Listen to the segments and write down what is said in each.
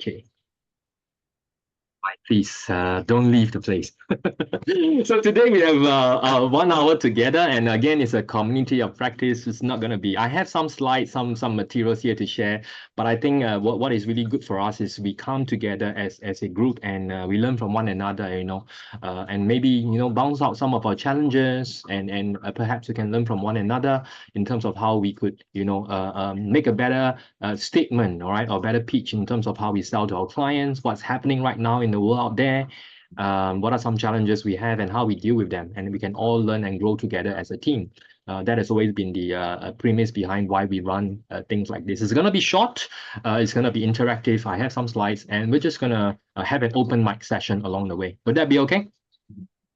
Okay. Please don't leave the place. So today we have 1 hour together, and again, it's a community of practice. It's not going to be. I have some slides, some materials here to share, but I think what is really good for us is we come together as a group and we learn from one another. And maybe bounce out some of our challenges, and perhaps we can learn from one another in terms of how we could make a better statement, all right, or better pitch in terms of how we sell to our clients, what's happening right now in the world out there, what are some challenges we have and how we deal with them, and we can all learn and grow together as a team. That has always been the premise behind why we run things like this. It's going to be short, it's going to be interactive. I have some slides, and we're just going to have an open mic session along the way. Would that be okay?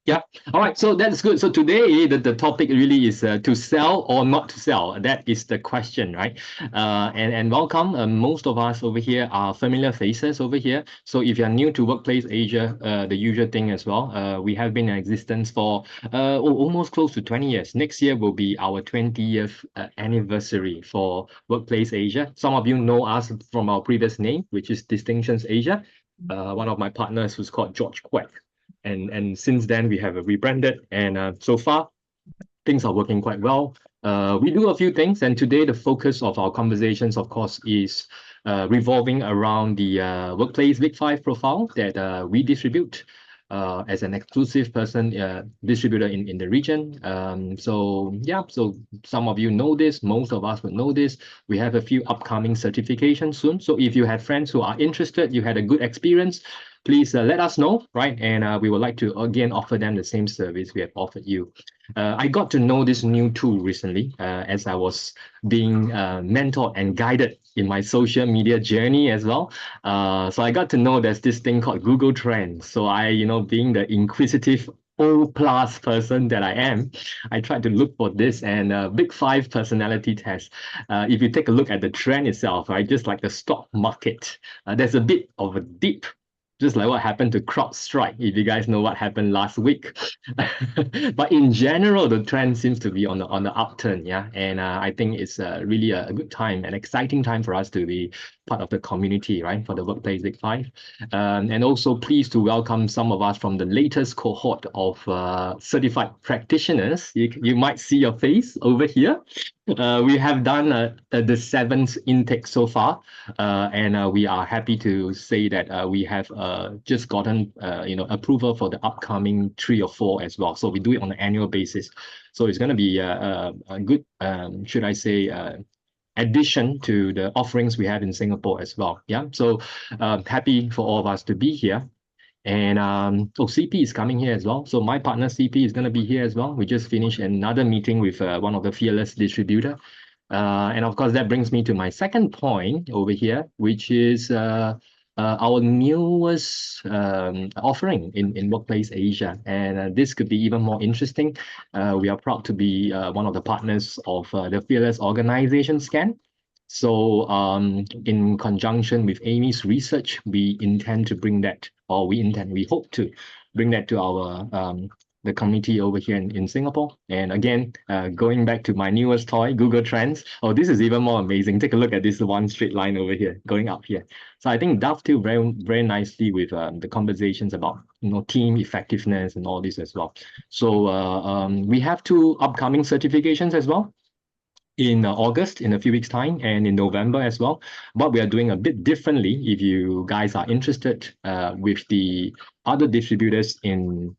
Yeah. All right. So that's good. So today the topic really is to sell or not to sell. That is the question, right? And welcome. Most of us over here are familiar faces over here. So if you're new to Workplace Asia, the usual thing as well. We have been in existence for almost close to 20 years. Next year will be our 20th anniversary for Workplace Asia. Some of you know us from our previous name, which is Distinctions Asia. One of my partners who's called George Quack. And since then we have rebranded, and so far things are working quite well. We do a few things, and today the focus of our conversations, of course, is revolving around the Workplace Big 5 profile that we distribute as an exclusive person distributor in the region. So some of you know this, most of us would know this. We have a few upcoming certifications soon. So if you have friends who are interested, you had a good experience, please let us know, right? And we would like to again offer them the same service we have offered you. I got to know this new tool recently as I was being mentored and guided in my social media journey as well. So I got to know there's this thing called Google Trends. So I, being the inquisitive O+ person that I am, I tried to look for this, and Big 5 personality test. If you take a look at the trend itself, right, just like the stock market, there's a bit of a dip, just like what happened to CrowdStrike, if you guys know what happened last week. But in general, the trend seems to be on the upturn, yeah. And I think it's really a good time, an exciting time for us to be part of the community, right, for the Workplace Big 5. And also pleased to welcome some of us from the latest cohort of certified practitioners. You might see your face over here. We have done the 7th intake so far, and we are happy to say that we have just gotten approval for the upcoming 3 or 4 as well. So we do it on an annual basis. So it's going to be a good, should I say, addition to the offerings we have in Singapore as well. Yeah, so happy for all of us to be here. And CP is coming here as well. So my partner CP is going to be here as well. We just finished another meeting with one of the fearless distributor. And of course, that brings me to my second point over here, which is our newest offering in Workplace Asia. And this could be even more interesting. We are proud to be one of the partners of the Fearless Organization Scan. So in conjunction with Amy's research, we intend to bring that, or we hope to bring that to our the community over here in Singapore. And again, going back to my newest toy, Google Trends. Oh, this is even more amazing. Take a look at this one straight line over here, going up here. So I think dovetail very nicely with the conversations about team effectiveness and all this as well. So we have 2 upcoming certifications as well, in August, in a few weeks' time, and in November as well. But we are doing a bit differently. If you guys are interested with the other distributors in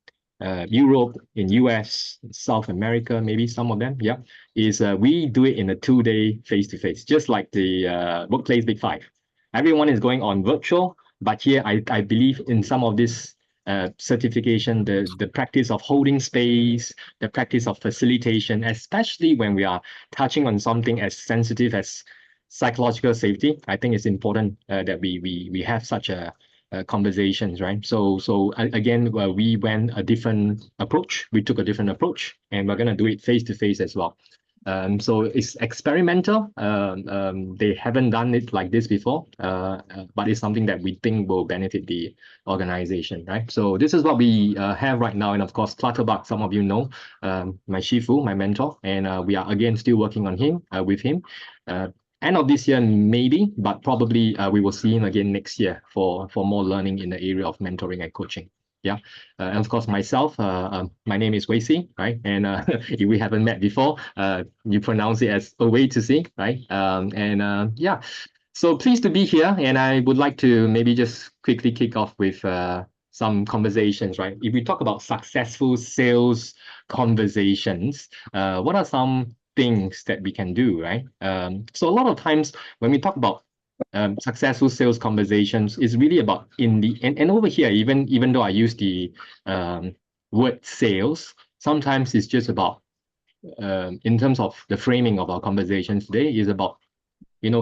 Europe, in US, South America, maybe some of them, yeah, is we do it in a 2-day face-to-face, just like the Workplace Big 5. Everyone is going on virtual, but here I believe in some of this certification, the practice of holding space, the practice of facilitation, especially when we are touching on something as sensitive as psychological safety. I think it's important that we have such a conversations, right? So again, we went a different approach. We took a different approach, and we're gonna do it face to face as well. So it's experimental. They haven't done it like this before, but it's something that we think will benefit the organization, right? So this is what we have right now. And of course, Clutterbuck, some of you know, my Shifu, my mentor, and we are again still working on him, with him. End of this year, maybe, but probably we will see him again next year for more learning in the area of mentoring and coaching. Yeah, and of course myself. My name is Wei Si, right? And if we haven't met before, you pronounce it as a way to see, right? Yeah, so pleased to be here, and I would like to maybe just quickly kick off with some conversations, right? If we talk about successful sales conversations, what are some things that we can do, right? So a lot of times when we talk about successful sales conversations, it's really about and over here, even though I use the word sales, sometimes it's just about in terms of the framing of our conversations today is about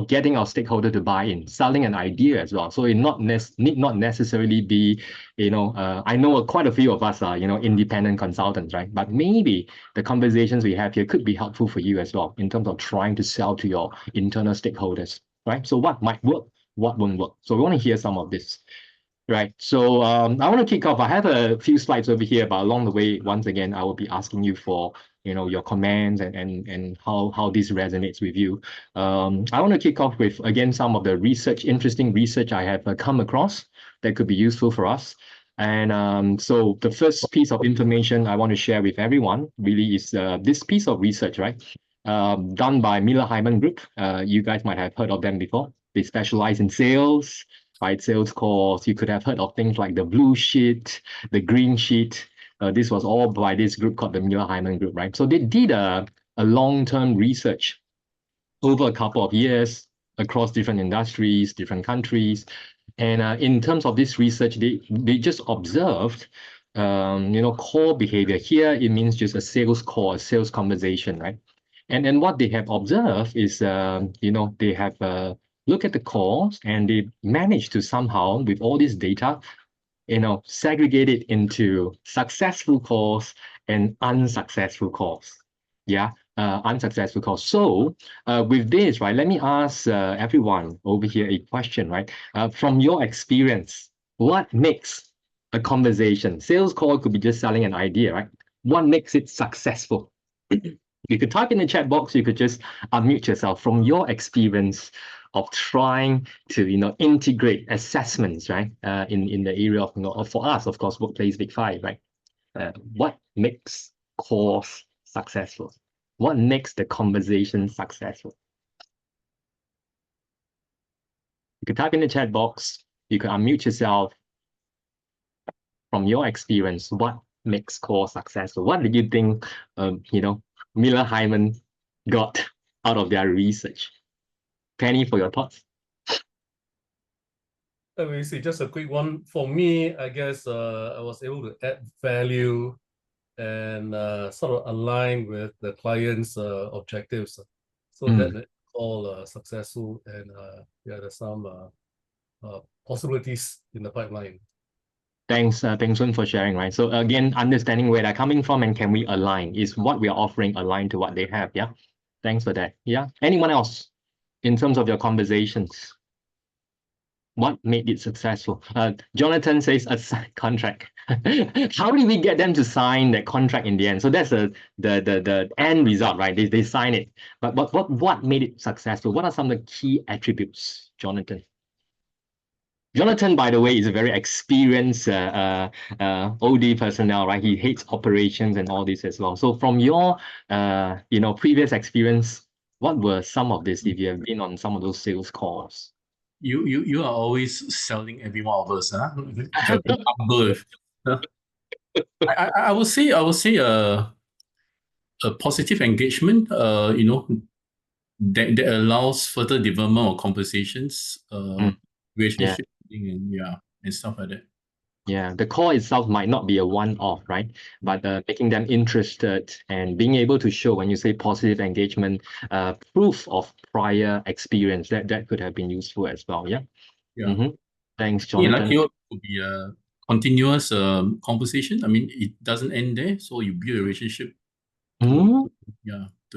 getting our stakeholder to buy in, selling an idea as well. So it need not necessarily be, I know quite a few of us are, independent consultants, right? But maybe the conversations we have here could be helpful for you as well in terms of trying to sell to your internal stakeholders, right? So what might work, what won't work? So we want to hear some of this. Right. So I want to kick off. I have a few slides over here, but along the way, once again, I will be asking you for your comments and how this resonates with you. I want to kick off with again some of the interesting research I have come across that could be useful for us. And so the first piece of information I want to share with everyone really is this piece of research, right? Done by Miller Hyman Group. You guys might have heard of them before. They specialize in sales. Right, sales calls. You could have heard of things like the blue sheet, the green sheet. This was all by this group called the Miller Hyman Group, right? So they did a long-term research over a couple of years across different industries, different countries. And in terms of this research, they just observed, core behavior. Here, it means just a sales call, a sales conversation, right? And what they have observed is, they have look at the calls and they managed to somehow, with all this data, segregate it into successful calls and unsuccessful calls. Yeah, unsuccessful calls. So with this, right, let me ask everyone over here a question, right? From your experience, what makes a conversation? Sales call could be just selling an idea, right? What makes it successful? You could type in the chat box, you could just unmute yourself from your experience of trying to integrate assessments, right? In the area of for us, of course, workplace big five, right? What makes calls successful? What makes the conversation successful? You could type in the chat box, you could unmute yourself. From your experience, what makes calls successful? What did you think Miller Hyman got out of their research? Penny, for your thoughts. Let me see, just a quick one. For me, I guess I was able to add value and sort of align with the client's objectives. So that all successful, and yeah, there's some possibilities in the pipeline. Thanks, Sun, for sharing, right? So again, understanding where they're coming from and can we align? Is what we are offering aligned to what they have? Yeah. Thanks for that. Yeah. Anyone else in terms of your conversations? What made it successful? Jonathan says a contract. How did we get them to sign that contract in the end? So that's the end result, right? They sign it. But what made it successful? What are some of the key attributes, Jonathan? Jonathan, by the way, is a very experienced OD personnel, right? He hates operations and all this as well. So from your previous experience, what were some of this if you have been on some of those sales calls? You are always selling every one of us, huh? Humble. I would say a positive engagement, that allows further development of conversations, relationship building, and stuff like that. Yeah, the call itself might not be a one-off, right? But making them interested and being able to show, when you say positive engagement, proof of prior experience, that could have been useful as well. Yeah. Yeah. Thanks, Jonathan. It could be a continuous conversation. I mean, it doesn't end there, so you build a relationship to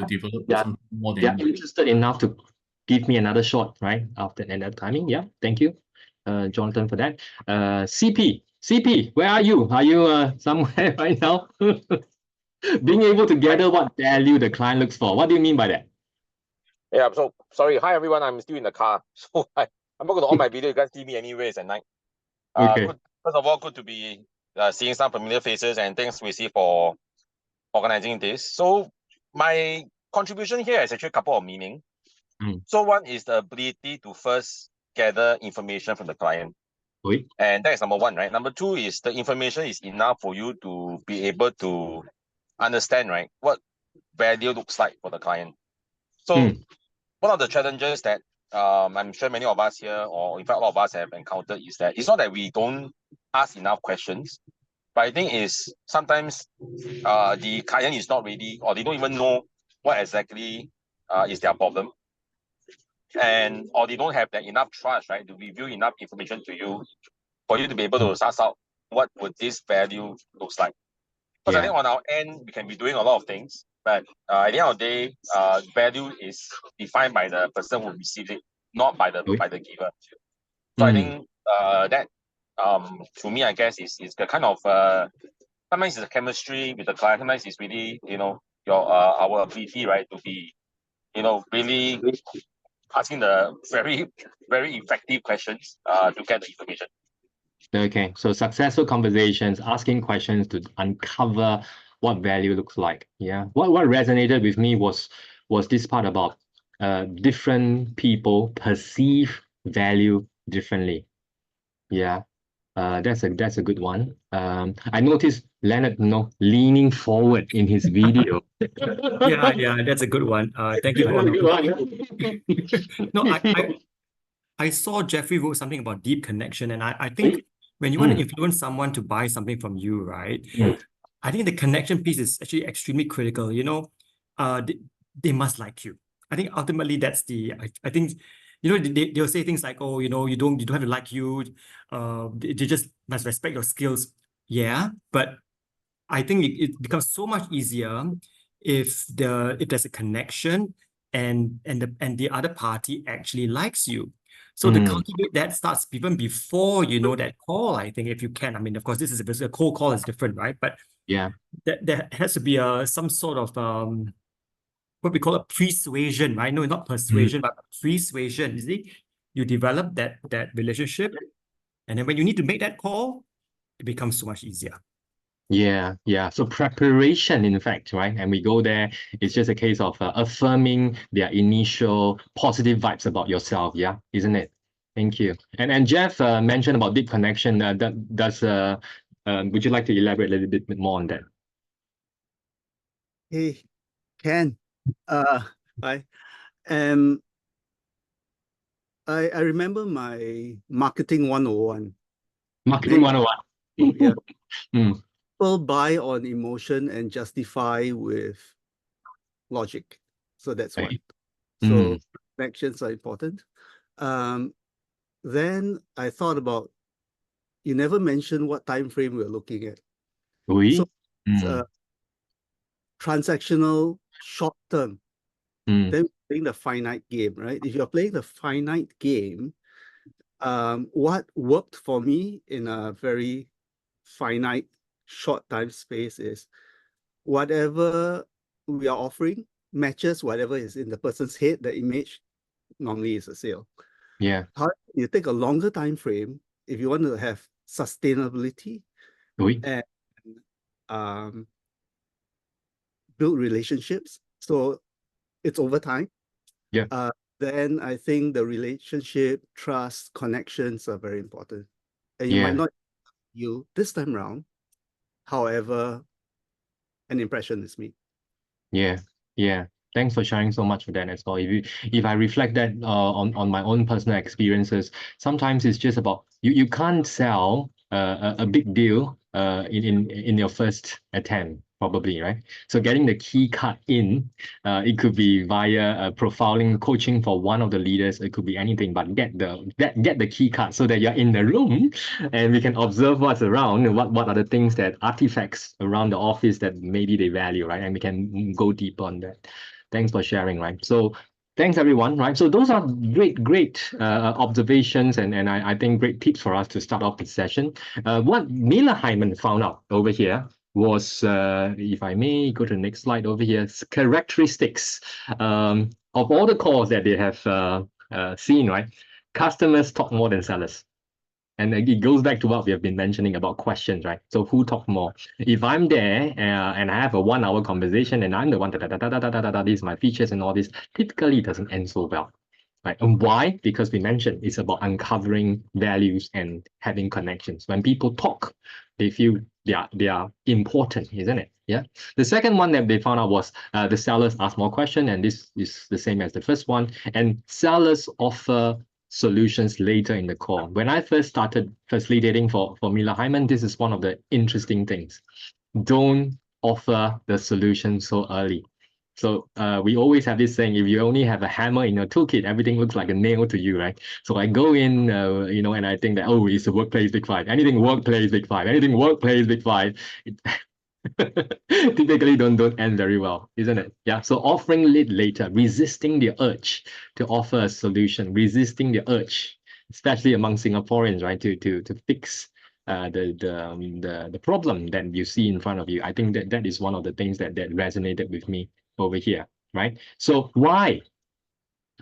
develop something more than. They're interested enough to give me another shot, right? After another timing. Yeah. Thank you, Jonathan, for that. CP, where are you? Are you somewhere right now? Being able to gather what value the client looks for. What do you mean by that? Yeah, so sorry. Hi everyone, I'm still in the car. So I'm not gonna on my video, you guys see me anyways at night. Okay. Good, first of all, good to be seeing some familiar faces, and thanks Wissy for organizing this. So my contribution here is actually a couple of meaning. So one is the ability to first gather information from the client. Oui. And that is number one, right? Number two is the information is enough for you to be able to understand, right, what value looks like for the client. So one of the challenges that I'm sure many of us here, or in fact a lot of us have encountered, is that it's not that we don't ask enough questions, but I think is sometimes the client is not ready, or they don't even know what exactly is their problem, and or they don't have that enough trust, right, to reveal enough information to you for you to be able to suss out what would this value looks like. Because I think on our end we can be doing a lot of things, but at the end of the day, value is defined by the person who receives it, not by the giver. So I think that to me, I guess is the kind of sometimes it's the chemistry with the client, sometimes it's really, you know, your our ability, right, to be, you know, really asking the very, very effective questions to get the information. Okay, so successful conversations, asking questions to uncover what value looks like. Yeah. What resonated with me was this part about different people perceive value differently. Yeah. That's a good one. I noticed Leonard, leaning forward in his video. Yeah, that's a good one. Thank you for No, I saw Jeffrey wrote something about deep connection, and I think when you want to influence someone to buy something from you, right? I think the connection piece is actually extremely critical. You know, they must like you. I think ultimately that's I think, you know, they'll say things like, oh, you know, you don't have to like you. They just must respect your skills. Yeah, but I think it becomes so much easier if there's a connection and the other party actually likes you. So to cultivate that starts even before, you know, that call. I think if you can, I mean, of course, this is a cold call is different, right? But yeah, there has to be some sort of what we call a persuasion, right? No, not persuasion, but persuasion. You see, you develop that relationship, and then when you need to make that call, it becomes so much easier. Yeah. So preparation, in fact, right? And we go there, it's just a case of affirming their initial positive vibes about yourself. Yeah, isn't it? Thank you. And Jeff mentioned about deep connection. Would you like to elaborate a little bit more on that? Hey, Ken. I remember my marketing 101. Marketing 101. Yeah. People buy on emotion and justify with logic. So that's one. So connections are important. Then I thought about, you never mentioned what time frame we're looking at. So it's transactional, short term. Then we're playing the finite game, right? If you're playing the finite game, what worked for me in a very finite, short time space is whatever we are offering matches whatever is in the person's head. The image normally is a sale. Yeah. How you take a longer time frame if you want to have sustainability and build relationships. So it's over time. Yeah. Then I think the relationship, trust, connections are very important. And you might not you this time around. However, an impression is made. Yeah. Thanks for sharing so much for that as well. If I reflect that on my own personal experiences, sometimes it's just about you can't sell a big deal in your first attempt, probably, right? So getting the key card in, it could be via profiling coaching for one of the leaders. It could be anything, but get the key card so that you're in the room and we can observe what's around and what are the things that artifacts around the office that maybe they value, right? And we can go deeper on that. Thanks for sharing, right? So thanks everyone, right? So those are great observations and I think great tips for us to start off the session. What Miller Hyman found out over here was, if I may go to the next slide over here, characteristics of of all the calls that they have seen, right, customers talk more than sellers. And it goes back to what we have been mentioning about questions, right? So who talk more? If I'm there and I have a 1 hour conversation and I'm the one, these are my features and all this, typically it doesn't end so well, right? And why? Because we mentioned it's about uncovering values and having connections. When people talk, they feel they are important, isn't it? Yeah. The second one that they found out was the sellers ask more questions, and this is the same as the first one. And sellers offer solutions later in the call. When I first started facilitating for Mila Hyman, this is one of the interesting things. Don't offer the solution so early. So we always have this saying, if you only have a hammer in your toolkit, everything looks like a nail to you, right? So I go in, and I think that, oh, it's a workplace big five. Anything workplace big five. Anything workplace big five. Typically don't end very well, isn't it? Yeah. So offering it later, resisting the urge to offer a solution, resisting the urge, especially among Singaporeans, right, to fix the problem that you see in front of you. I think that is one of the things that resonated with me over here, right? So why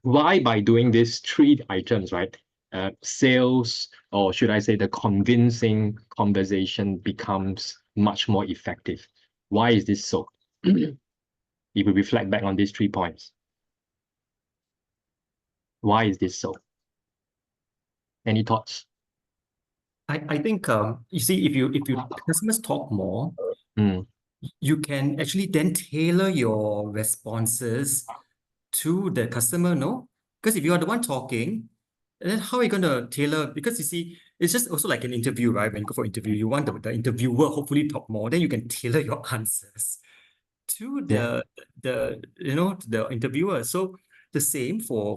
by doing these 3 items, right? Sales, or should I say the convincing conversation, becomes much more effective. Why is this so? If we reflect back on these 3 points, why is this so? Any thoughts? I think you see, if you customers talk more, you can actually then tailor your responses to the customer, no? Because if you are the one talking, then how are you going to tailor? Because you see, it's just also like an interview, right? When you go for interview, you want the interviewer hopefully talk more, then you can tailor your answers to the interviewer. So the same for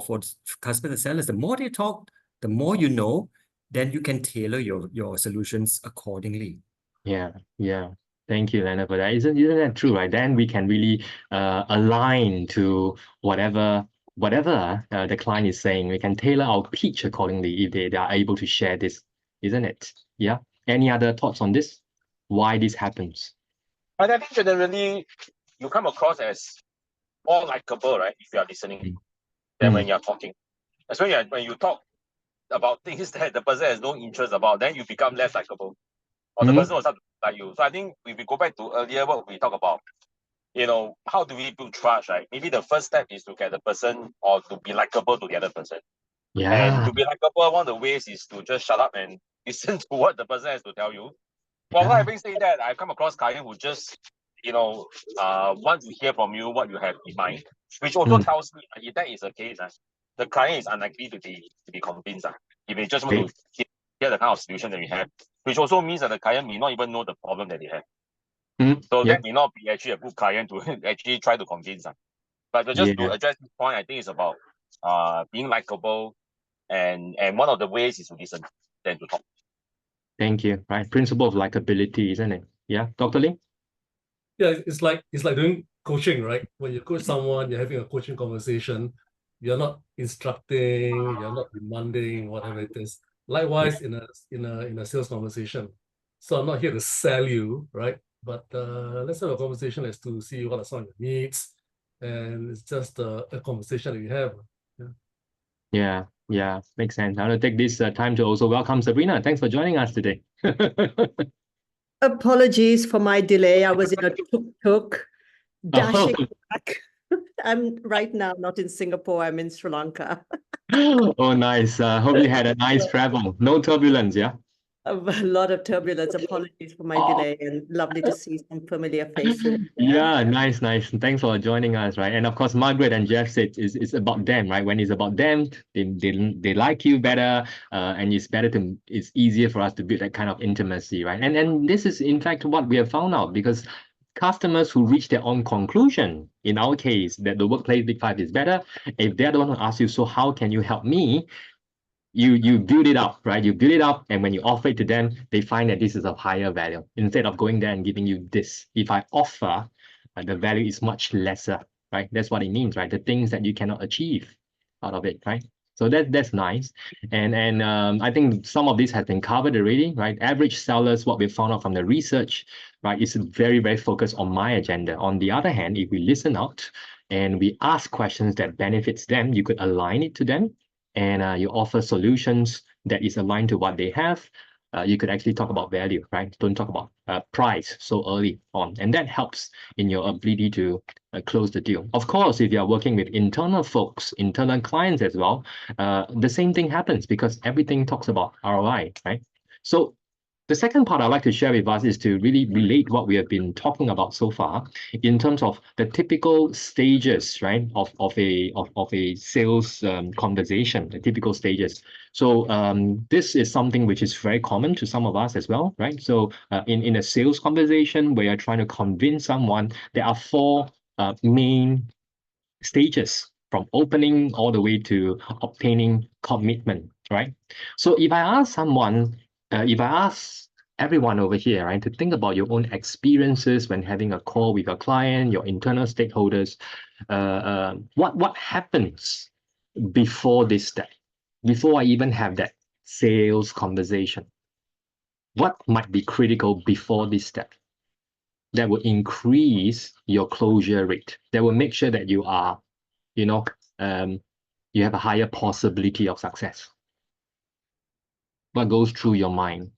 customers and sellers. The more they talk, the more you know, then you can tailor your solutions accordingly. Yeah. Thank you, Leonard, for that. Isn't that true, right? Then we can really align to whatever the client is saying. We can tailor our pitch accordingly if they are able to share this, isn't it? Yeah. Any other thoughts on this? Why this happens? I think generally you come across as more likable, right? If you are listening, than when you're talking. Especially when you talk about things that the person has no interest about, then you become less likable. Or the person will start to like you. So I think if we go back to earlier what we talked about, how do we build trust, right? Maybe the first step is to get the person or to be likable to the other person. Yeah. And to be likable, one of the ways is to just shut up and listen to what the person has to tell you. Well, having said that, I've come across clients who just, want to hear from you what you have in mind, which also tells me if that is the case, the client is unlikely to be convinced. If they just want to hear the kind of solution that we have, which also means that the client may not even know the problem that they have. So that may not be actually a good client to actually try to convince. But just to address this point, I think it's about being likable, and one of the ways is to listen than to talk. Thank you. Right, principle of likability, isn't it? Yeah, Dr. Ling? Yeah, it's like doing coaching, right? When you coach someone, you're having a coaching conversation, you're not instructing, you're not demanding, whatever it is. Likewise, in a sales conversation. So I'm not here to sell you, right? But let's have a conversation as to see what are some of your needs, and it's just a conversation that we have. Yeah, makes sense. I want to take this time to also welcome Sabrina. Thanks for joining us today. Apologies for my delay. I was in a tuk-tuk dashing back. I'm right now not in Singapore. I'm in Sri Lanka. Oh, nice. Hope you had a nice travel. No turbulence, yeah? A lot of turbulence. Apologies for my delay, and lovely to see some familiar faces. Yeah, nice. Thanks for joining us, right? And of course, Margaret and Jeff said it's about them, right? When it's about them, they like you better, and it's easier for us to build that kind of intimacy, right? And this is in fact what we have found out, because customers who reach their own conclusion, in our case, that the workplace big five is better, if they're the one who asks you, so how can you help me? You build it up, right? You build it up, and when you offer it to them, they find that this is of higher value. Instead of going there and giving you this, if I offer, the value is much lesser, right? That's what it means, right? The things that you cannot achieve out of it, right? So that's nice. And I think some of this has been covered already, right? Average sellers, what we found out from the research, right, is very, very focused on my agenda. On the other hand, if we listen out, and we ask questions that benefits them, you could align it to them, and you offer solutions that is aligned to what they have. You could actually talk about value, right? Don't talk about price so early on, and that helps in your ability to close the deal. Of course, if you are working with internal folks, internal clients as well, the same thing happens because everything talks about ROI, right? So the second part I'd like to share with us is to really relate what we have been talking about so far in terms of the typical stages, right, of a sales conversation, the typical stages. So this is something which is very common to some of us as well, right? So in a sales conversation where you're trying to convince someone, there are four main stages from opening all the way to obtaining commitment, right? So if I ask someone, if I ask everyone over here, right, to think about your own experiences when having a call with a client, your internal stakeholders, what happens before this step, before I even have that sales conversation? What might be critical before this step that will increase your closure rate, that will make sure that you are, you know, you have a higher possibility of success? What goes through your mind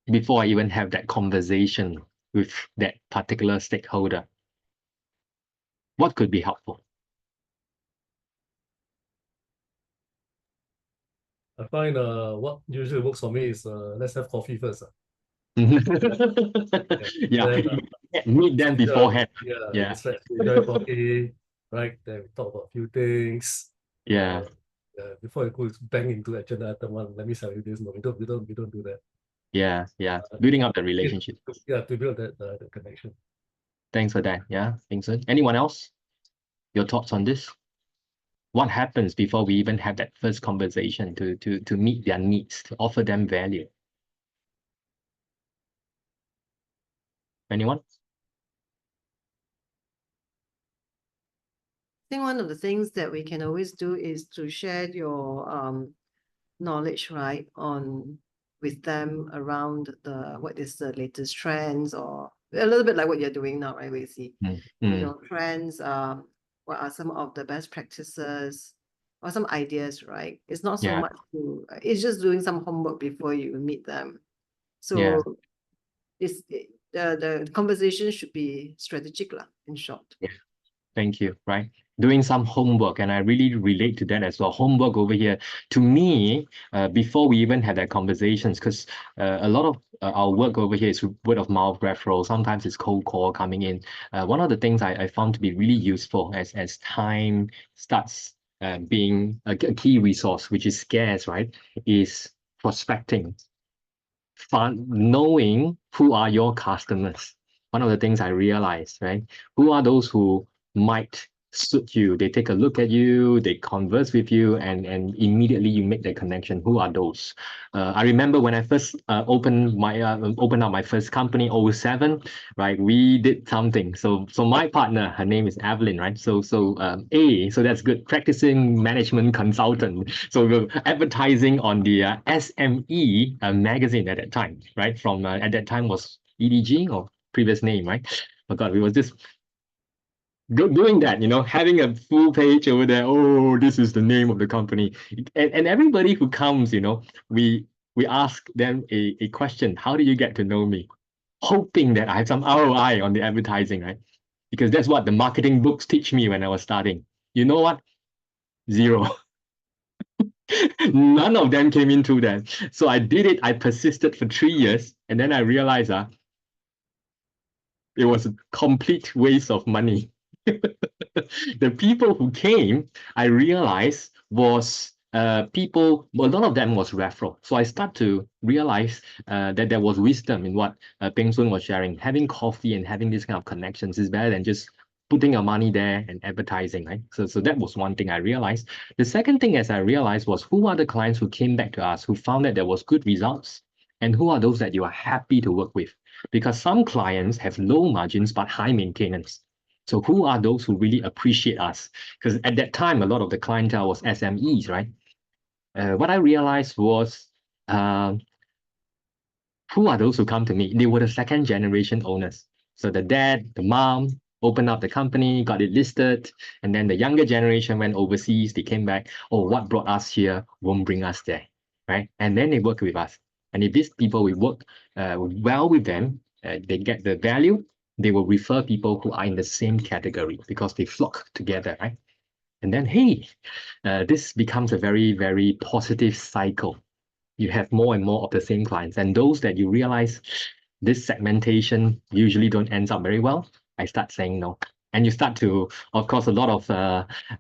before I even have that conversation with that particular stakeholder? What could be helpful? I find what usually works for me is let's have coffee first. Yeah, Then, meet them beforehand. Yeah. Let's enjoy coffee, right? Then we talk about a few things. Yeah. Before you go bang into agenda item one, let me tell you this. No, we don't do that. Yeah. Building up the relationship. Yeah, to build that the connection. Thanks for that. Yeah, Vincent. Anyone else? Your thoughts on this? What happens before we even have that first conversation to meet their needs, to offer them value? Anyone? I think one of the things that we can always do is to share your knowledge, right, on with them around what is the latest trends, or a little bit like what you're doing now, right? We see, trends, what are some of the best practices or some ideas, right? It's not so much it's just doing some homework before you meet them. So the conversation should be strategic, in short. Yeah. Thank you. Right. Doing some homework, and I really relate to that as well. Homework over here, to me, before we even have that conversations, because a lot of our work over here is word of mouth referral. Sometimes it's cold call coming in. One of the things I found to be really useful as time starts being a key resource, which is scarce, right, is prospecting. Knowing who are your customers. One of the things I realized, right? Who are those who might suit you? They take a look at you, they converse with you, and immediately you make the connection. Who are those? I remember when I first opened up my first company, 07, right? We did something. So my partner, her name is Evelyn, right? So that's good. Practicing management consultant. So we were advertising on the SME magazine at that time, right? From at that time was EDG or previous name, right? Oh God, we was just doing that, having a full page over there. Oh, this is the name of the company, and everybody who comes, we ask them a question. How do you get to know me? Hoping that I have some ROI on the advertising, right? Because that's what the marketing books teach me when I was starting. You know what? Zero. None of them came into that. So I did it. I persisted for 3 years, and then I realized it was a complete waste of money. The people who came, I realized, was people, a lot of them was referral. So I start to realize that there was wisdom in what Peng Sun was sharing. Having coffee and having this kind of connections is better than just putting your money there and advertising, right? So that was one thing I realized. The second thing as I realized was, who are the clients who came back to us, who found that there was good results, and who are those that you are happy to work with? Because some clients have low margins but high maintenance. So who are those who really appreciate us? Because at that time, a lot of the clientele was SMEs, right? What I realized was, who are those who come to me? They were the second generation owners. So the dad, the mom opened up the company, got it listed, and then the younger generation went overseas, they came back. Oh, what brought us here won't bring us there, right? And then they work with us. And if these people, we work well with them, they get the value, they will refer people who are in the same category because they flock together, right? And then, hey, this becomes a very, very positive cycle. You have more and more of the same clients. And those that you realize this segmentation usually don't end up very well, I start saying no. And you start to, of course, a lot of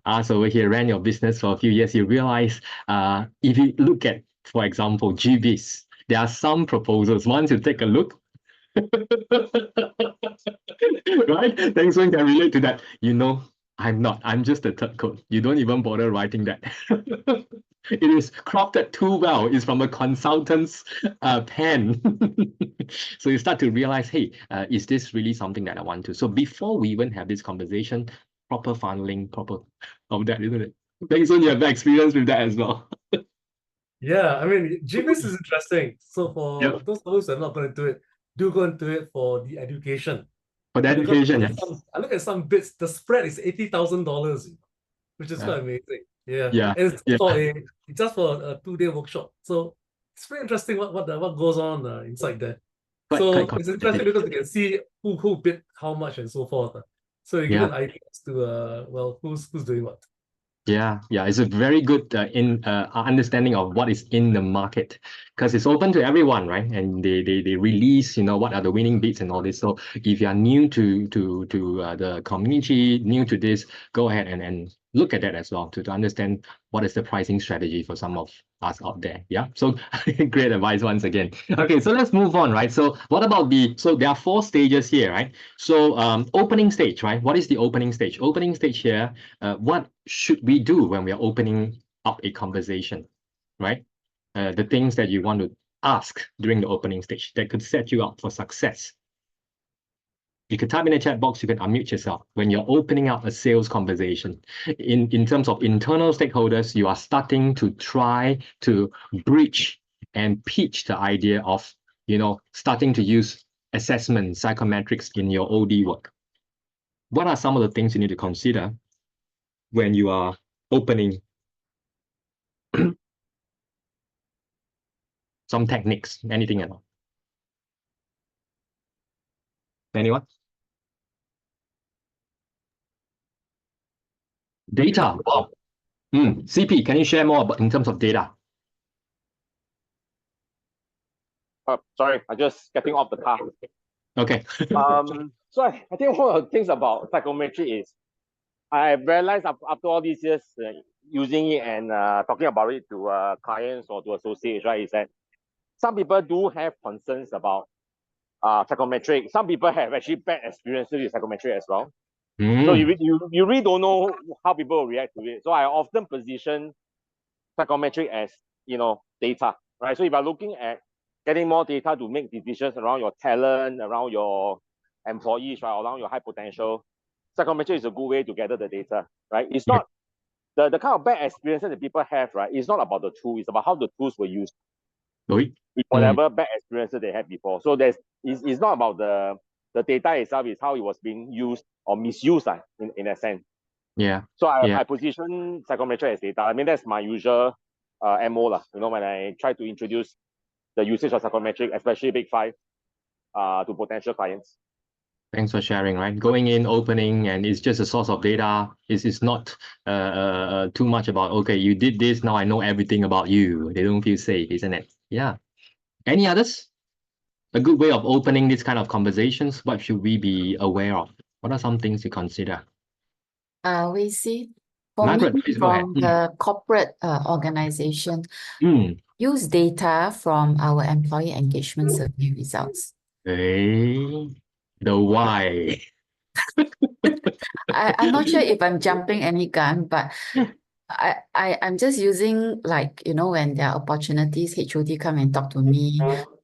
us over here ran your business for a few years. You realize if you look at, for example, GBs, there are some proposals. Once you take a look, right? Thanks when can relate to that. You know, I'm just a third code. You don't even bother writing that. It is crafted too well. It's from a consultant's pen. So you start to realize, hey, is this really something that I want to? So before we even have this conversation, proper funneling, proper of that, isn't it? Thanks when you have experience with that as well. Yeah, I mean, GBIS is interesting. So for those of us who are not going to do it, do go into it for the education. For the education, I look at some bits, the spread is $80,000, which is quite amazing. Yeah. And it's just for a 2-day workshop. So it's very interesting what goes on inside there. So it's interesting because you can see who bid how much and so forth. So you get an idea as to well, who's doing what. Yeah, it's a very good understanding of what is in the market, because it's open to everyone, right? And they release, what are the winning bids and all this. So if you are new to the community, new to this, go ahead and look at that as well to understand what is the pricing strategy for some of us out there. Yeah, so great advice once again. Okay, so let's move on, right? So what about so there are 4 stages here, right? So opening stage, right? What is the opening stage? Opening stage here, what should we do when we are opening up a conversation, right? The things that you want to ask during the opening stage that could set you up for success. You can type in the chat box, you can unmute yourself. When you're opening up a sales conversation, in terms of internal stakeholders, you are starting to try to bridge and pitch the idea of, starting to use assessment, psychometrics in your OD work. What are some of the things you need to consider when you are opening some techniques, anything at all? Anyone? Data. Wow. CP, can you share more about in terms of data? Sorry, I'm just getting off the car. Okay. So I think one of the things about psychometry is I realized after all these years using it and talking about it to clients or to associates, right, is that some people do have concerns about psychometric. Some people have actually bad experiences with psychometric as well. So you really don't know how people will react to it. So I often position psychometric as, data, right? So if you're looking at getting more data to make decisions around your talent, around your employees, right, around your high potential, psychometric is a good way to gather the data, right? It's not the kind of bad experiences that people have, right? It's not about the tool, it's about how the tools were used. Whatever bad experiences they had before. So it's not about the data itself, it's how it was being used or misused in a sense. Yeah. So I position psychometric as data. I mean, that's my usual MO, when I try to introduce the usage of psychometric, especially Big 5, to potential clients. Thanks for sharing, right? Going in, opening, and it's just a source of data. It's not too much about, okay, you did this, now I know everything about you. They don't feel safe, isn't it? Yeah. Any others? A good way of opening this kind of conversations, what should we be aware of? What are some things to consider? We see, for Margaret, me, please go ahead. from the corporate organization, Mm. use data from our employee engagement survey results. Hey, the why. I'm not sure if I'm jumping any gun, but I'm just using, like, when there are opportunities, HOD come and talk to me,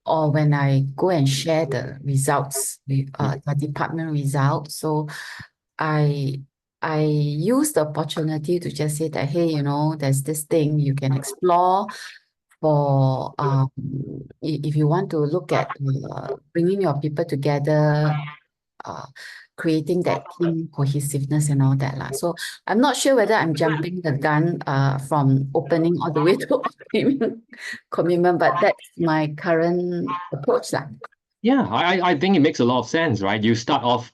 or when I go and share the results, the department results. So I use the opportunity to just say that, hey, there's this thing you can explore for if you want to look at bringing your people together creating that team cohesiveness and all that lah. So I'm not sure whether I'm jumping the gun from opening all the way to commitment, but that's my current approach lah. Yeah, I think it makes a lot of sense, right? You start off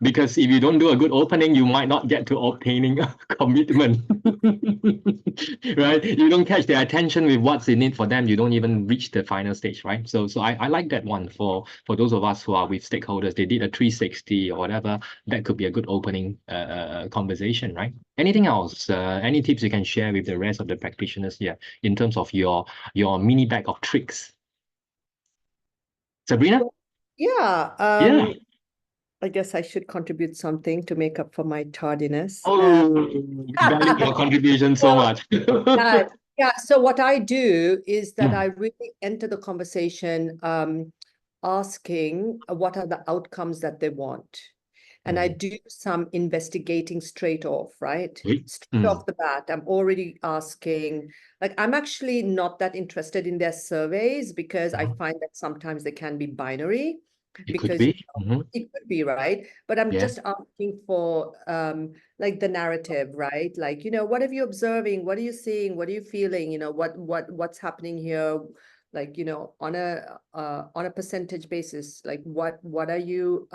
because if you don't do a good opening, you might not get to obtaining a commitment, right? You don't catch their attention with what's in it for them. You don't even reach the final stage, right? So I like that one for those of us who are with stakeholders. They did a 360 or whatever. That could be a good opening conversation, right? Anything else? Any tips you can share with the rest of the practitioners here in terms of your mini bag of tricks? Sabrina? Yeah. Yeah. I guess I should contribute something to make up for my tardiness. We value your contribution so much. Yeah. So what I do is that I really enter the conversation asking what are the outcomes that they want. And I do some investigating straight off, right? Straight off the bat, I'm already asking, like, I'm actually not that interested in their surveys because I find that sometimes they can be binary. It could be. It could be, right? But I'm just asking for like the narrative, right? Like, what are you observing? What are you seeing? What are you feeling? What's happening here? Like, on a percentage basis, like what are you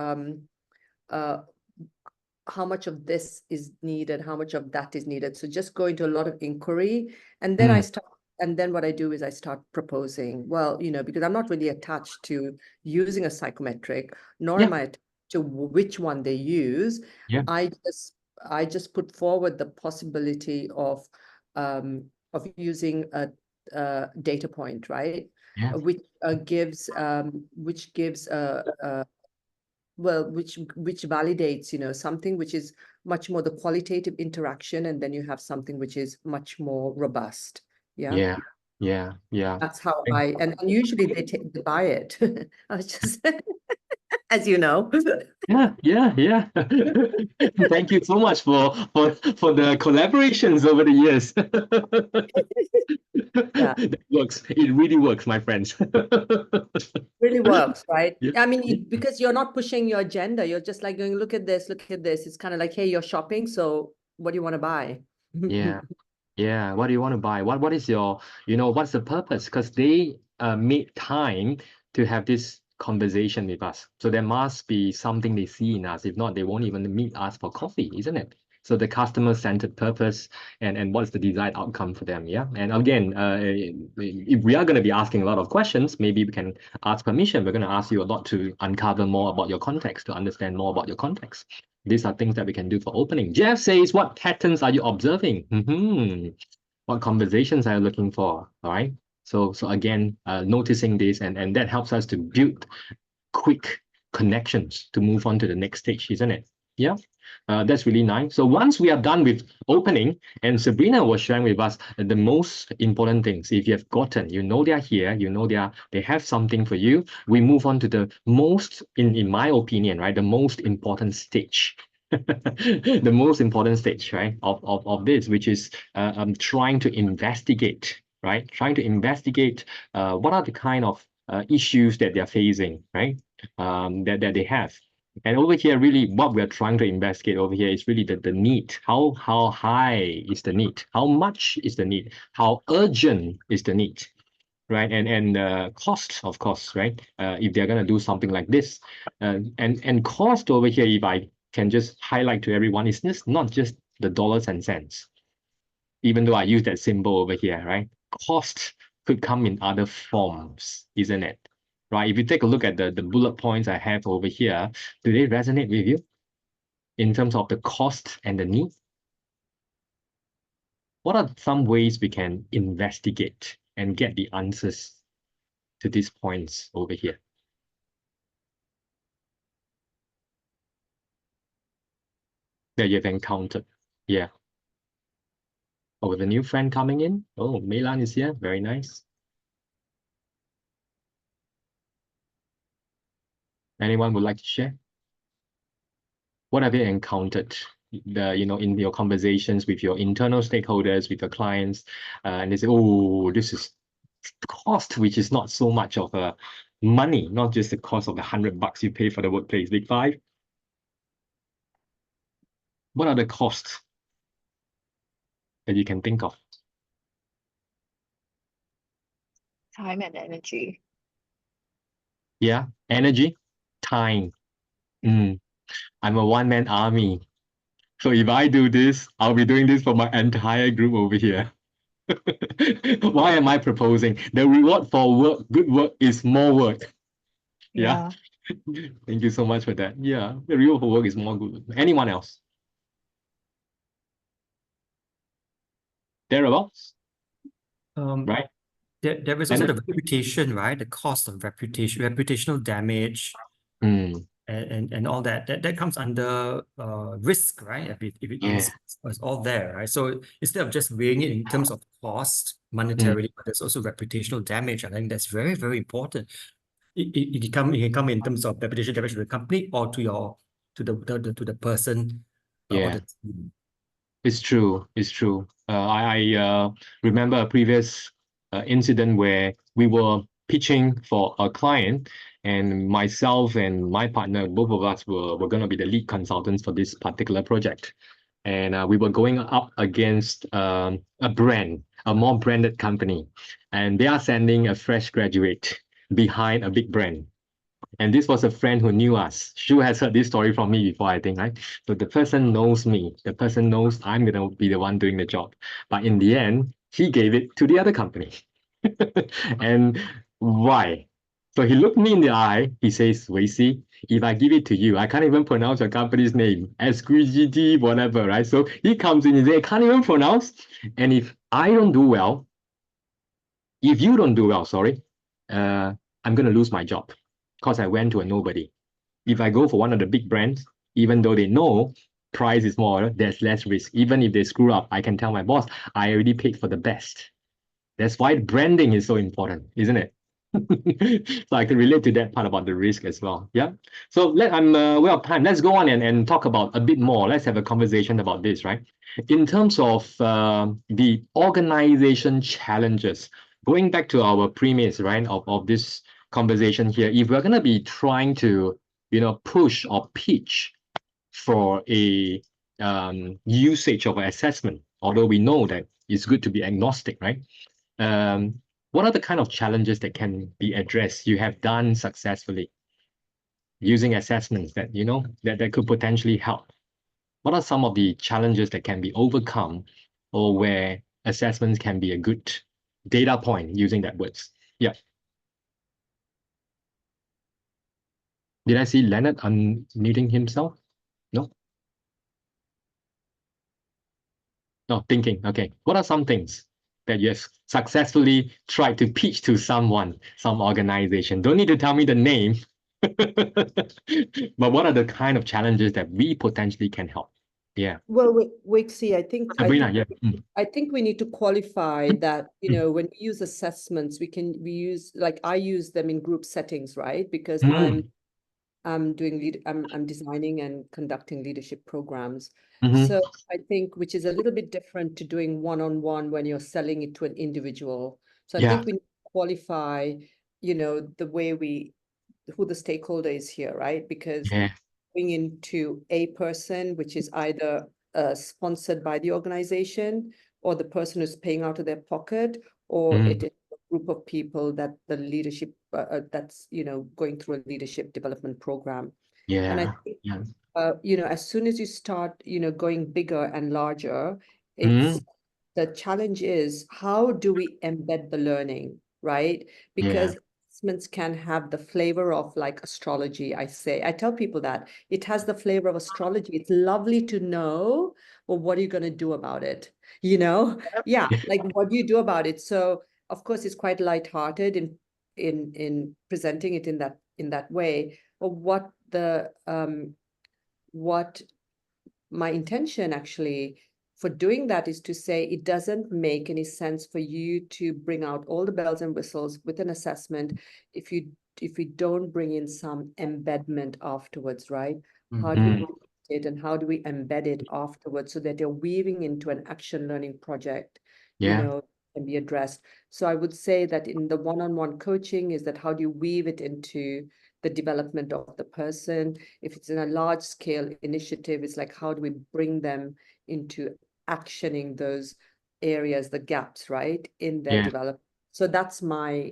how much of this is needed, how much of that is needed. So just go into a lot of inquiry, and then what I do is I start proposing, well, because I'm not really attached to using a psychometric, nor am I attached to which one they use. I just put forward the possibility of using a data point, right? Which gives which validates, something which is much more the qualitative interaction, and then you have something which is much more robust. Yeah. That's how and usually they buy it. I was just as you know. Yeah. Thank you so much for the collaborations over the years. That works. It really works, my friends. Really works, right? I mean, because you're not pushing your agenda, you're just like going, look at this. It's kind of like, hey, you're shopping, so what do you want to buy? Yeah, what do you want to buy? What is your, what's the purpose? Because they made time to have this conversation with us. So there must be something they see in us. If not, they won't even meet us for coffee, isn't it? So the customer-centered purpose and what's the desired outcome for them, yeah? And again, if we are going to be asking a lot of questions, maybe we can ask permission. We're going to ask you a lot to uncover more about your context, to understand more about your context. These are things that we can do for opening. Jeff says, what patterns are you observing? What conversations are you looking for? All right. So again, noticing this and that helps us to build quick connections to move on to the next stage, isn't it? Yeah. That's really nice. So once we are done with opening, and Sabrina was sharing with us the most important things. If you have gotten, they are here, they have something for you. We move on to the most, in my opinion, right, the most important stage. The most important stage, right, of this, which is trying to investigate, right? Trying to investigate what are the kind of issues that they're facing, right? That they have. And over here, really, what we're trying to investigate over here is really the need. How high is the need? How much is the need? How urgent is the need? Right, and cost, of course, right? If they're gonna do something like this, and cost over here, if I can just highlight to everyone, is this not just the dollars and cents? Even though I use that symbol over here, right? Cost could come in other forms, isn't it? Right? If you take a look at the bullet points I have over here, do they resonate with you in terms of the cost and the need? What are some ways we can investigate and get the answers to these points over here? That you've encountered? Yeah. Oh, with a new friend coming in? Oh, Meilan is here. Very nice. Anyone would like to share? What have you encountered, in your conversations with your internal stakeholders, with your clients, and they say, oh, this is cost, which is not so much of a money, not just the cost of the $100 you pay for the workplace. Big five. What are the costs that you can think of? Time and energy. Yeah, energy, time. I'm a one-man army. So if I do this, I'll be doing this for my entire group over here. Why am I proposing? The reward for work, good work, is more work. Yeah. Thank you so much for that. Yeah, the reward for work is more good. Anyone else? Thereabouts? Right? There is also the reputation, right? The cost of reputation, reputational damage, and all that. That comes under risk, right? It's all there, right? So instead of just weighing it in terms of cost monetarily, but there's also reputational damage. I think that's very, very important. It can come in terms of reputation damage to the company or to the person or the team. It's true. It's true. I remember a previous incident where we were pitching for a client, and myself and my partner, both of us were going to be the lead consultants for this particular project. And we were going up against a brand, a more branded company, and they are sending a fresh graduate behind a big brand. And this was a friend who knew us. Shu has heard this story from me before, I think, right? So the person knows me. The person knows I'm going to be the one doing the job. But in the end, he gave it to the other company. And why? So he looked me in the eye. He says, Weisi, if I give it to you, I can't even pronounce your company's name. SQGT, whatever, right? So he comes in and says, I can't even pronounce. And if I don't do well, if you don't do well, sorry, I'm going to lose my job because I went to a nobody. If I go for one of the big brands, even though they know price is more, there's less risk. Even if they screw up, I can tell my boss, I already paid for the best. That's why branding is so important, isn't it? So I can relate to that part about the risk as well. Yeah. So I'm way of time. Let's go on and talk about a bit more. Let's have a conversation about this, right? In terms of the organization challenges, going back to our premise, right, of this conversation here, if we're going to be trying to, push or pitch for a usage of an assessment, although we know that it's good to be agnostic, right? What are the kind of challenges that can be addressed you have done successfully using assessments that, that could potentially help? What are some of the challenges that can be overcome or where assessments can be a good data point using that words? Yeah. Did I see Leonard unmuting himself? No? No, thinking. Okay. What are some things that you have successfully tried to pitch to someone, some organization? Don't need to tell me the name. But what are the kind of challenges that we potentially can help? Yeah. Well, Wixie, I think Sabrina, I think we need to qualify that, when we use assessments, we use, like I use them in group settings, right? Because I'm designing and conducting leadership programs. So I think, which is a little bit different to doing one-on-one when you're selling it to an individual. So I think we need to qualify, the way who the stakeholder is here, right? Because going into a person, which is either sponsored by the organization or the person who's paying out of their pocket, or it is a group of people that the leadership that's going through a leadership development program. And I think as soon as you start going bigger and larger, it's the challenge is, how do we embed the learning, right? Because assessments can have the flavor of like astrology. I tell people that it has the flavor of astrology. It's lovely to know, well, what are you going to do about it? Like what do you do about it? So of course it's quite lighthearted in presenting it in that way. But what my intention actually for doing that is to say, it doesn't make any sense for you to bring out all the bells and whistles with an assessment if you don't bring in some embedment afterwards, right? How do we do it, and how do we embed it afterwards so that you're weaving into an action learning project, can be addressed. So I would say that in the one-on-one coaching is that how do you weave it into the development of the person? If it's in a large scale initiative, it's like, how do we bring them into actioning those areas, the gaps, right, in their development? So that's my,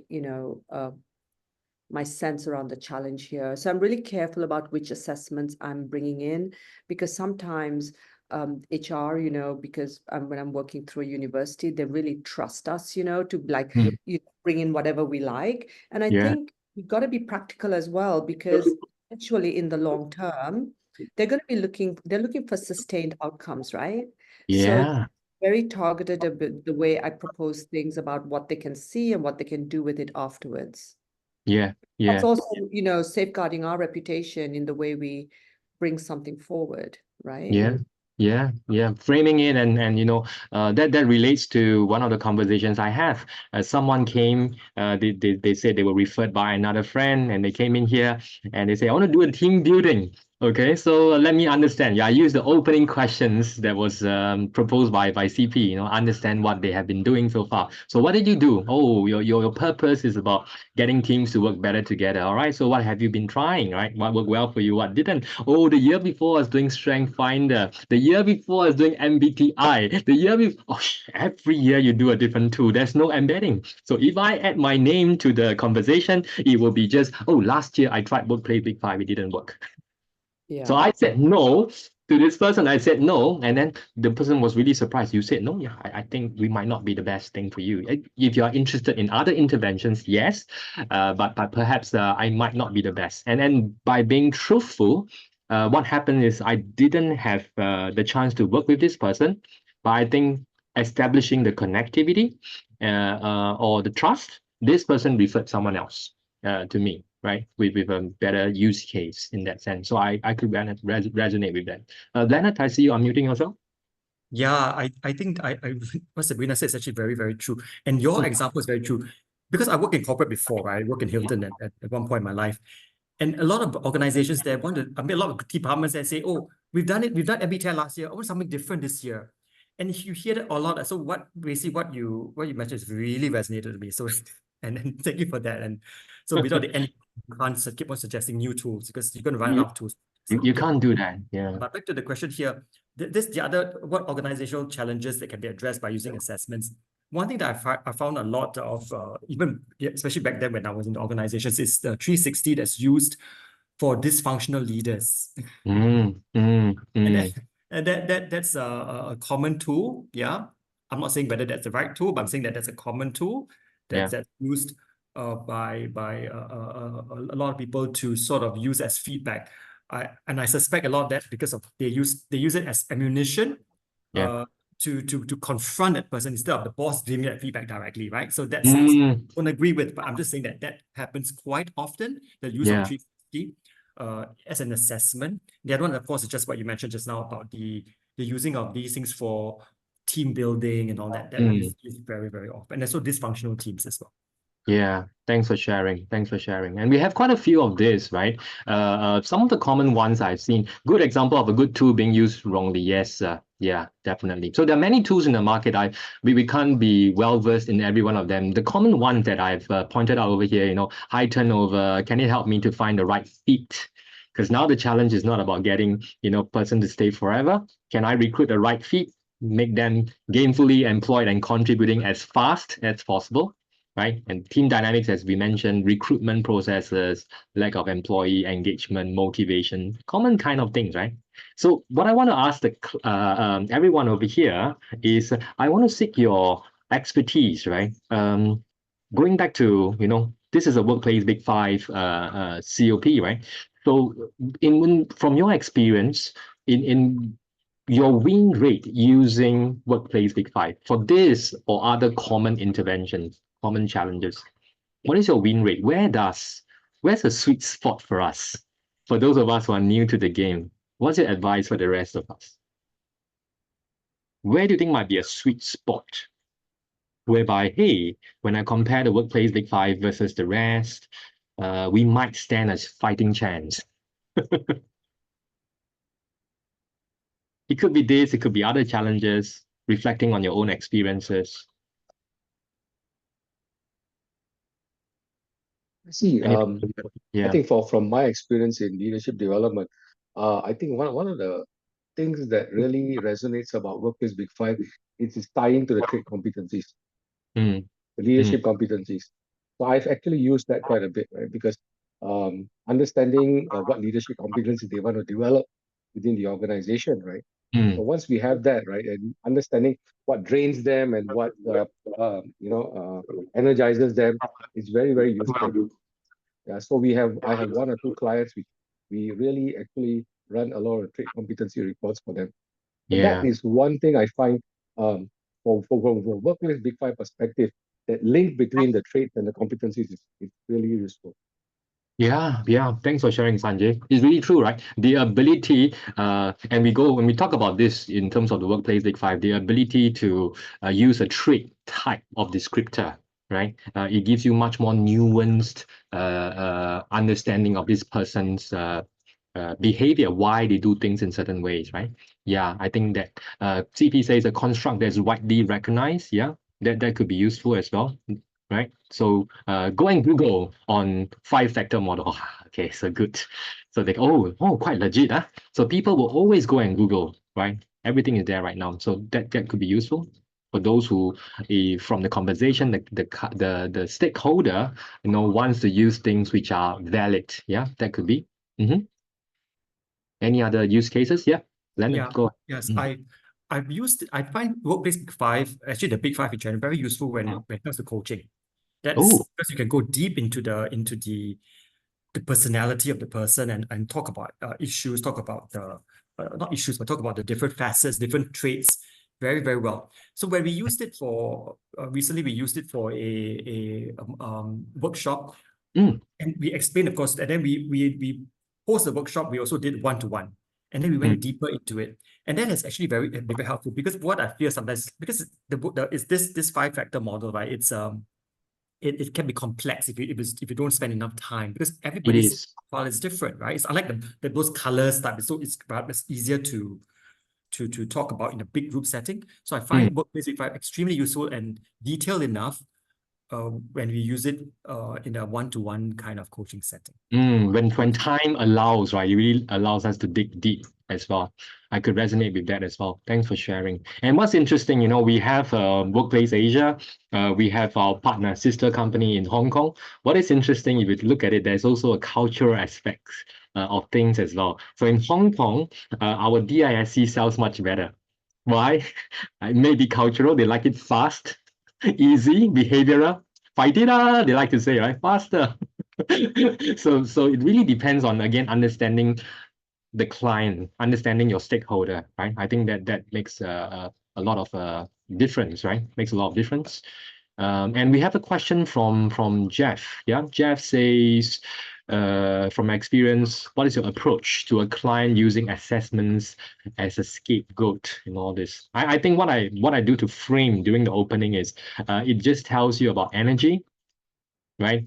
my sense around the challenge here. So I'm really careful about which assessments I'm bringing in, because sometimes HR, because when I'm working through a university, they really trust us, to like bring in whatever we like. And I think we've got to be practical as well, because actually in the long term, they're looking for sustained outcomes, right? So very targeted a bit the way I propose things about what they can see and what they can do with it afterwards. That's also, safeguarding our reputation in the way we bring something forward, right? Framing it and that relates to one of the conversations I have. Someone came, they said they were referred by another friend, and they came in here and they say, I want to do a team building. Okay, so let me understand. I use the opening questions that was proposed by CP, understand what they have been doing so far. So what did you do? Oh, your purpose is about getting teams to work better together. All right, so what have you been trying, right? What worked well for you, what didn't? Oh, the year before I was doing Strength Finder. The year before I was doing MBTI. The year before, every year you do a different tool. There's no embedding. So if I add my name to the conversation, it will be just, oh, last year I tried Workplace Big 5, it didn't work. So I said no to this person. I said no, and then the person was really surprised. You said no, I think we might not be the best thing for you. If you are interested in other interventions, yes, but perhaps I might not be the best. And then by being truthful, what happened is I didn't have the chance to work with this person, but I think establishing the connectivity or the trust, this person referred someone else to me, right? With a better use case in that sense. So I could resonate with that. Leonard, I see you unmuting yourself. Yeah, I think what Sabrina said is actually very, very true. And your example is very true. Because I worked in corporate before, right? I worked in Hilton at one point in my life. And a lot of organizations there a lot of departments that say, oh, we've done MBTI last year, or something different this year. And you hear that a lot. So what you mentioned is really resonated with me. So and thank you for that. And so without the end, you can't keep on suggesting new tools because you're going to run out of tools. You can't do that. But back to the question here, what organizational challenges that can be addressed by using assessments. One thing that I found a lot of, especially back then when I was in the organizations, is the 360 that's used for dysfunctional leaders. And that's a common tool. Yeah, I'm not saying whether that's the right tool, but I'm saying that that's a common tool that's used by a lot of people to sort of use as feedback. And I suspect a lot of that because of they use it as ammunition to confront that person instead of the boss giving that feedback directly, right? So that's I don't agree with, but I'm just saying that happens quite often, the use of 360 as an assessment. The other one, of course, is just what you mentioned just now about the using of these things for team building and all that. That is very, very often. And so dysfunctional teams as well. Yeah, thanks for sharing. And we have quite a few of this, right? Some of the common ones I've seen. Good example of a good tool being used wrongly. Yes, yeah, definitely. So there are many tools in the market. We can't be well versed in every one of them. The common one that I've pointed out over here, high turnover. Can it help me to find the right fit? Because now the challenge is not about getting person to stay forever. Can I recruit the right fit, make them gainfully employed and contributing as fast as possible? Right? And team dynamics, as we mentioned, recruitment processes, lack of employee engagement, motivation, common kind of things, right? So what I want to ask everyone over here is, I want to seek your expertise, right? Going back to, this is a Workplace Big 5 COP, right? So from your experience, in your win rate using Workplace Big 5 for this or other common interventions, common challenges, what is your win rate? Where's the sweet spot for us? For those of us who are new to the game, what's your advice for the rest of us? Where do you think might be a sweet spot whereby, hey, when I compare the Workplace Big 5 versus the rest, we might stand a fighting chance? It could be this, it could be other challenges, reflecting on your own experiences. See, I Yeah. think from my experience in leadership development, I think one of the things that really resonates about Workplace Big Five is tying to the trait competencies, Mm. the leadership competencies. So I've actually used that quite a bit, right? Because understanding what leadership competencies they want to develop within the organization, right? So once we have that, right, and understanding what drains them and what energizes them is very, very useful. Yeah, so I have one or two clients we really actually run a lot of trait competency reports for them. So that Yeah. is one thing I find from Workplace Big Five perspective, that link between the traits and the competencies is really useful. Yeah, yeah. Thanks for sharing, Sanjay. It's really true, right? The ability, and when we talk about this in terms of the Workplace Big Five, the ability to use a trait type of descriptor, right? It gives you much more nuanced understanding of this person's behavior, why they do things in certain ways, right? Yeah, I think that CP says a construct that's widely recognized. Yeah, that could be useful as well. Right? So go and Google on 5-factor model. Okay, so good. So they quite legit, huh? So people will always go and Google, right? Everything is there right now. So that could be useful for those who, from the conversation, the stakeholder, wants to use things which are valid. Yeah, that could be. Any other use cases? Yeah, Leonard, Yeah, go. yes, I find Workplace Big Five, actually the Big Five in general, very useful when it comes to coaching. That's because you can go deep into the personality of the person and talk about issues, talk about the not issues, but talk about the different facets, different traits very, very well. So when we used it for recently, we used it for a workshop, and we explained, of course, and then we post the workshop. We also did one-to-one, and then we went deeper into it, and that is actually very helpful, because what I feel sometimes, because is this 5-factor model, right? It's it can be complex if you don't spend enough time, because everybody's file is different, right? It's unlike those colors type, so it's perhaps easier to talk about in a big group setting. So I find Workplace Big Five extremely useful and detailed enough when we use it in a one-to-one kind of coaching setting. When time allows, right, it really allows us to dig deep as well. I could resonate with that as well. Thanks for sharing. And what's interesting, we have Workplace Asia. We have our partner sister company in Hong Kong. What is interesting, if you look at it, there's also a cultural aspect of things as well. So in Hong Kong, our DISC sells much better. Why? It may be cultural. They like it fast, easy, behavioral. Fight it, they like to say, right? Faster. So it really depends on, again, understanding the client, understanding your stakeholder, right? I think that makes a lot of difference, right? Makes a lot of difference. And we have a question from Jeff. Yeah, Jeff says, from my experience, what is your approach to a client using assessments as a scapegoat in all this? I think what I do to frame during the opening is it just tells you about energy, right?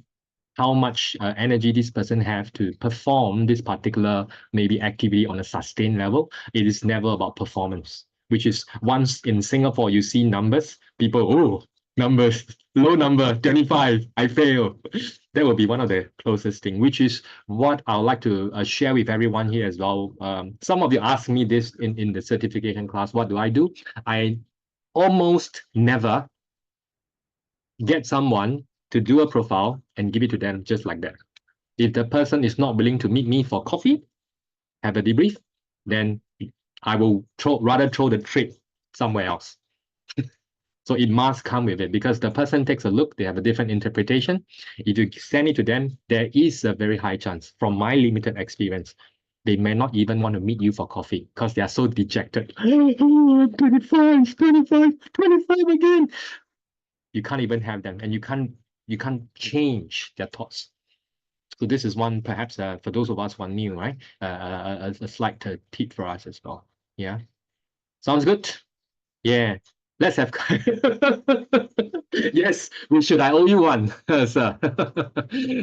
How much energy this person have to perform this particular maybe activity on a sustained level. It is never about performance, which is once in Singapore, you see numbers, people, numbers, low number, 25, I fail. That will be one of the closest thing, which is what I would like to share with everyone here as well. Some of you asked me this in the certification class, what do? I almost never get someone to do a profile and give it to them just like that. If the person is not willing to meet me for coffee, have a debrief, then I will rather throw the trait somewhere else. So it must come with it, because the person takes a look, they have a different interpretation. If you send it to them, there is a very high chance, from my limited experience, they may not even want to meet you for coffee because they are so dejected. 25 again. You can't even have them, and you can't change their thoughts. So this is one, perhaps for those of us who are new, right? A slight tip for us as well. Yeah, sounds good. Yeah, let's have. Yes, we should. I owe you one, sir.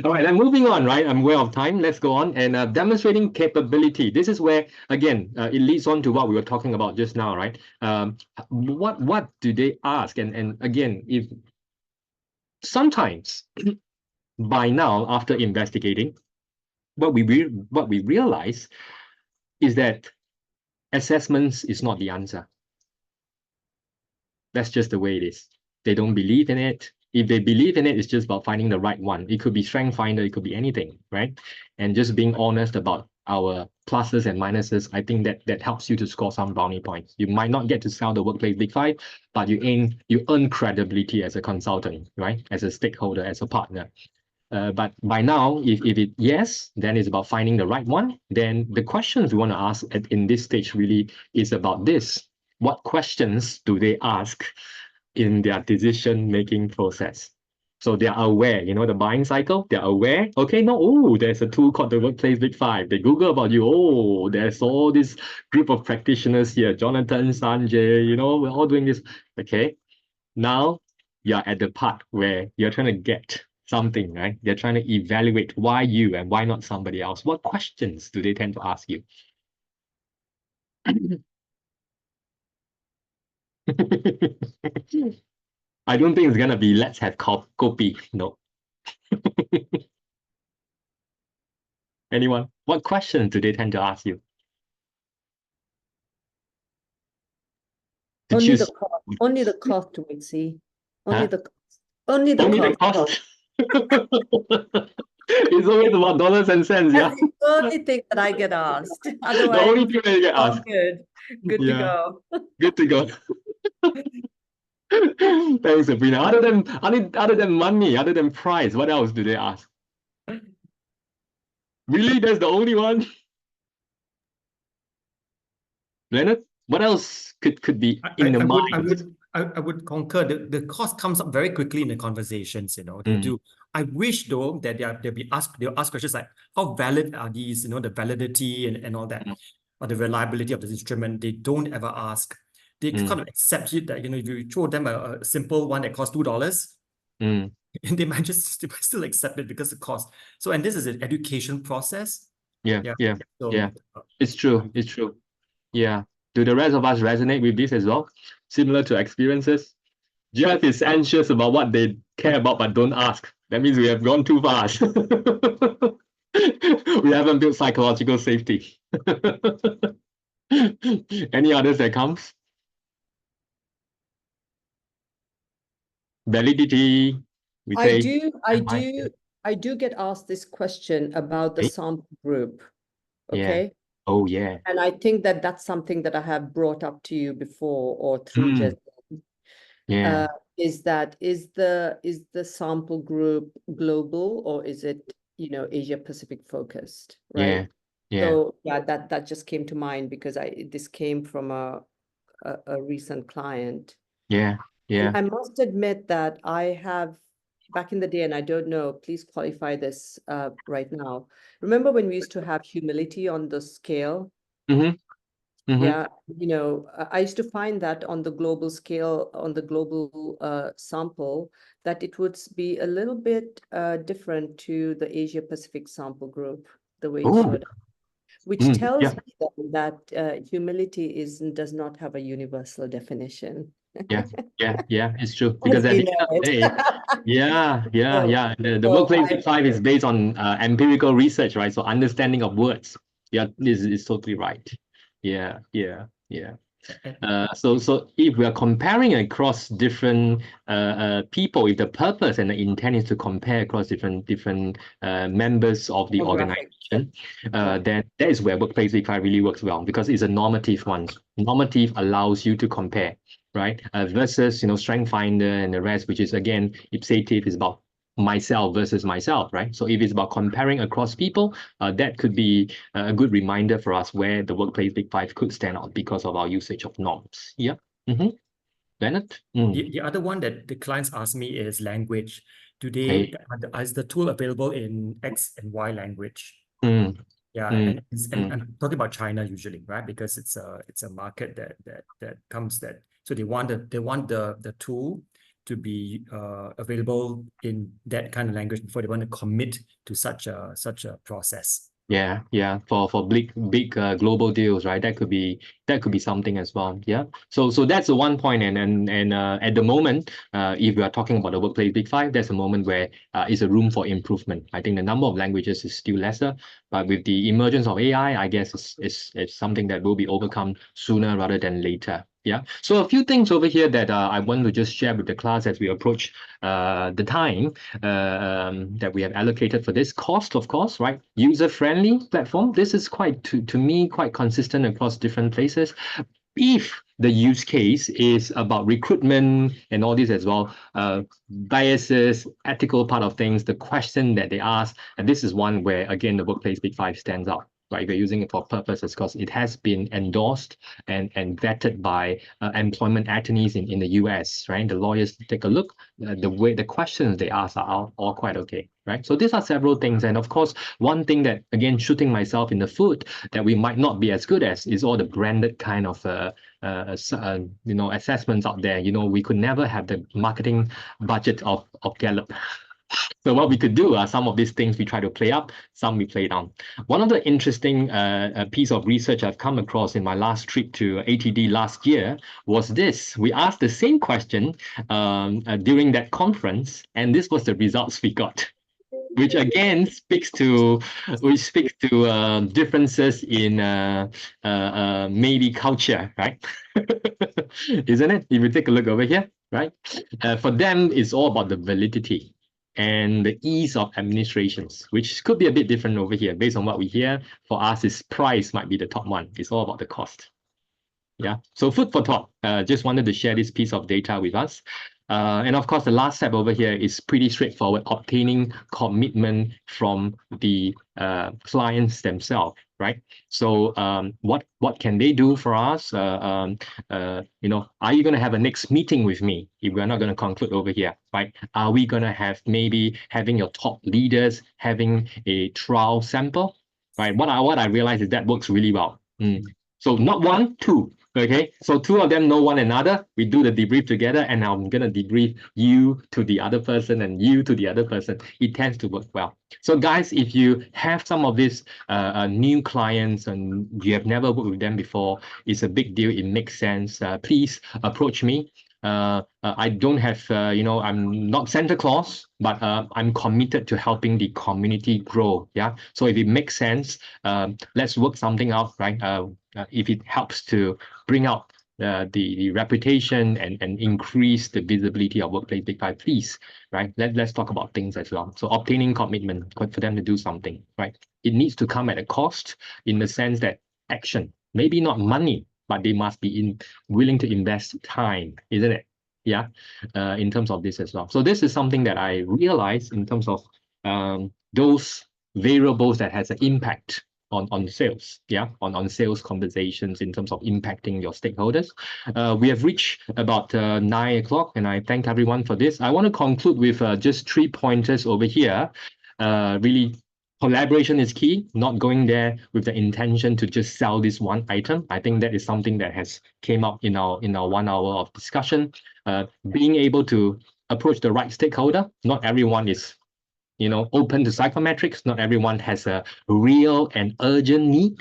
All right, and moving on, right? I'm aware of time. Let's go on and demonstrating capability. This is where, again, it leads on to what we were talking about just now, right? What do they ask? And again, if sometimes by now, after investigating, what we realize is that assessments is not the answer. That's just the way it is. They don't believe in it. If they believe in it, it's just about finding the right one. It could be Strength Finder, it could be anything, right? And just being honest about our pluses and minuses, I think that helps you to score some brownie points. You might not get to sell the Workplace Big Five, but you earn credibility as a consultant, right? As a stakeholder, as a partner. But by now, if it yes, then it's about finding the right one. Then the questions we want to ask in this stage really is about this. What questions do they ask in their decision-making process? So they are aware, the buying cycle, they're aware. Okay, no, oh, there's a tool called the Workplace Big Five. They Google about you. Oh, there's all this group of practitioners here, Jonathan, Sanjay, we're all doing this. Okay, now you're at the part where you're trying to get something, right? They're trying to evaluate why you and why not somebody else. What questions do they tend to ask you? I don't think it's gonna be let's have CoP. No. Anyone? What questions do they tend to ask you? Only the cost, Wixie. Only the cost. It's always about dollars and cents, yeah. That's the only thing that I get asked. Otherwise, the only thing that you get all asked. good to go. Good to go. Thanks, Sabrina. Other than money, other than price, what else do they ask? Really, that's the only one? Leonard, what else could be in the mind? I would concur. The cost comes up very quickly in the conversations, they do. I wish though that they'll ask questions like how valid are these, the validity and all that, or the reliability of the instrument. They don't ever ask. They kind of accept it that, if you throw them a simple one that costs $2, and they might still accept it because of the cost. So, and this is an education process. Yeah. It's true. Yeah. Do the rest of us resonate with this as well? Similar to experiences? Jeff is anxious about what they care about but don't ask. That means we have gone too fast. We haven't built psychological safety. Any others that comes? Validity. I do get asked this question about the sample group. Okay. Yeah. Oh, yeah. And I think that's something that I have brought up to you before or through just is the sample group global or is it Asia Pacific focused, right? So that just came to mind because this came from a recent client. And I must admit that I have back in the day, and I don't know, please qualify this right now. Remember when we used to have humility on the scale? Yeah, I used to find that on the global scale, on the global sample, that it would be a little bit different to the Asia Pacific sample group, the way it showed up, which tells me that humility does not have a universal definition. Yeah, it's true. Because at the end of the day, the Workplace Big Five is based on empirical research, right? So understanding of words. Yeah, this is totally right. Yeah. So if we are comparing across different people, if the purpose and the intent is to compare across different members of the organization, then that is where Workplace Big Five really works well because it's a normative one. Normative allows you to compare, right? Versus Strength Finder and the rest, which is again ipsative, is about myself versus myself, right? So if it's about comparing across people, that could be a good reminder for us where the Workplace Big Five could stand out because of our usage of norms. Yeah. Leonard? The other one that the clients ask me is language. Is the tool available in X and Y language? And I'm talking about China usually, right? Because it's a market that comes that. So they want the tool to be available in that kind of language before they want to commit to such a process. For big global deals, right? That That could be something as well. Yeah. So that's the one point. And at the moment, if we are talking about the workplace big five, there's a moment where is a room for improvement. I think the number of languages is still lesser, but with the emergence of AI, I guess it's something that will be overcome sooner rather than later. Yeah. So a few things over here that I want to just share with the class as we approach the time that we have allocated for this. Cost, of course, right? User-friendly platform. This is quite, to me, quite consistent across different places. If the use case is about recruitment and all this as well, biases, ethical part of things, the question that they ask, and this is one where, again, the workplace big five stands out. Right, we're using it for purposes because it has been endorsed and vetted by employment attorneys in the US, right? The lawyers take a look, the way the questions they ask are all quite okay, right? So these are several things. And of course, one thing that, again, shooting myself in the foot that we might not be as good as is all the branded kind of assessments out there. We could never have the marketing budget of Gallup. So what we could do are some of these things we try to play up, some we play down. One of the interesting piece of research I've come across in my last trip to ATD last year was this. We asked the same question during that conference, and this was the results we got, which again speaks to differences in maybe culture, right? Isn't it? If you take a look over here, right? For them, it's all about the validity and the ease of administrations, which could be a bit different over here based on what we hear. For us, is price might be the top one. It's all about the cost. Yeah. So food for thought. Just wanted to share this piece of data with us. And of course, the last step over here is pretty straightforward, obtaining commitment from the clients themselves, right? So what can they do for us? Are you going to have a next meeting with me if we're not going to conclude over here, right? Are we going to have maybe having your top leaders having a trial sample, right? What I realize is that works really well. So not one, two. Okay, so two of them know one another. We do the debrief together, and I'm gonna debrief you to the other person and you to the other person. It tends to work well. So guys, if you have some of these new clients and you have never worked with them before, it's a big deal. It makes sense. Please approach me. I don't have, I'm not Santa Claus, but I'm committed to helping the community grow. Yeah. So if it makes sense, let's work something out, right? If it helps to bring out the reputation and increase the visibility of Workplace Big Five, please, right? Let's talk about things as well. So obtaining commitment for them to do something, right? It needs to come at a cost in the sense that action, maybe not money, but they must be willing to invest time, isn't it? Yeah, in terms of this as well. So this is something that I realized in terms of those variables that has an impact on sales, yeah, on sales conversations in terms of impacting your stakeholders. We have reached about 9 o'clock, and I thank everyone for this. I want to conclude with just 3 pointers over here. Really, collaboration is key, not going there with the intention to just sell this one item. I think that is something that has came up in our 1 hour of discussion. Being able to approach the right stakeholder. Not everyone is open to psychometrics. Not everyone has a real and urgent need,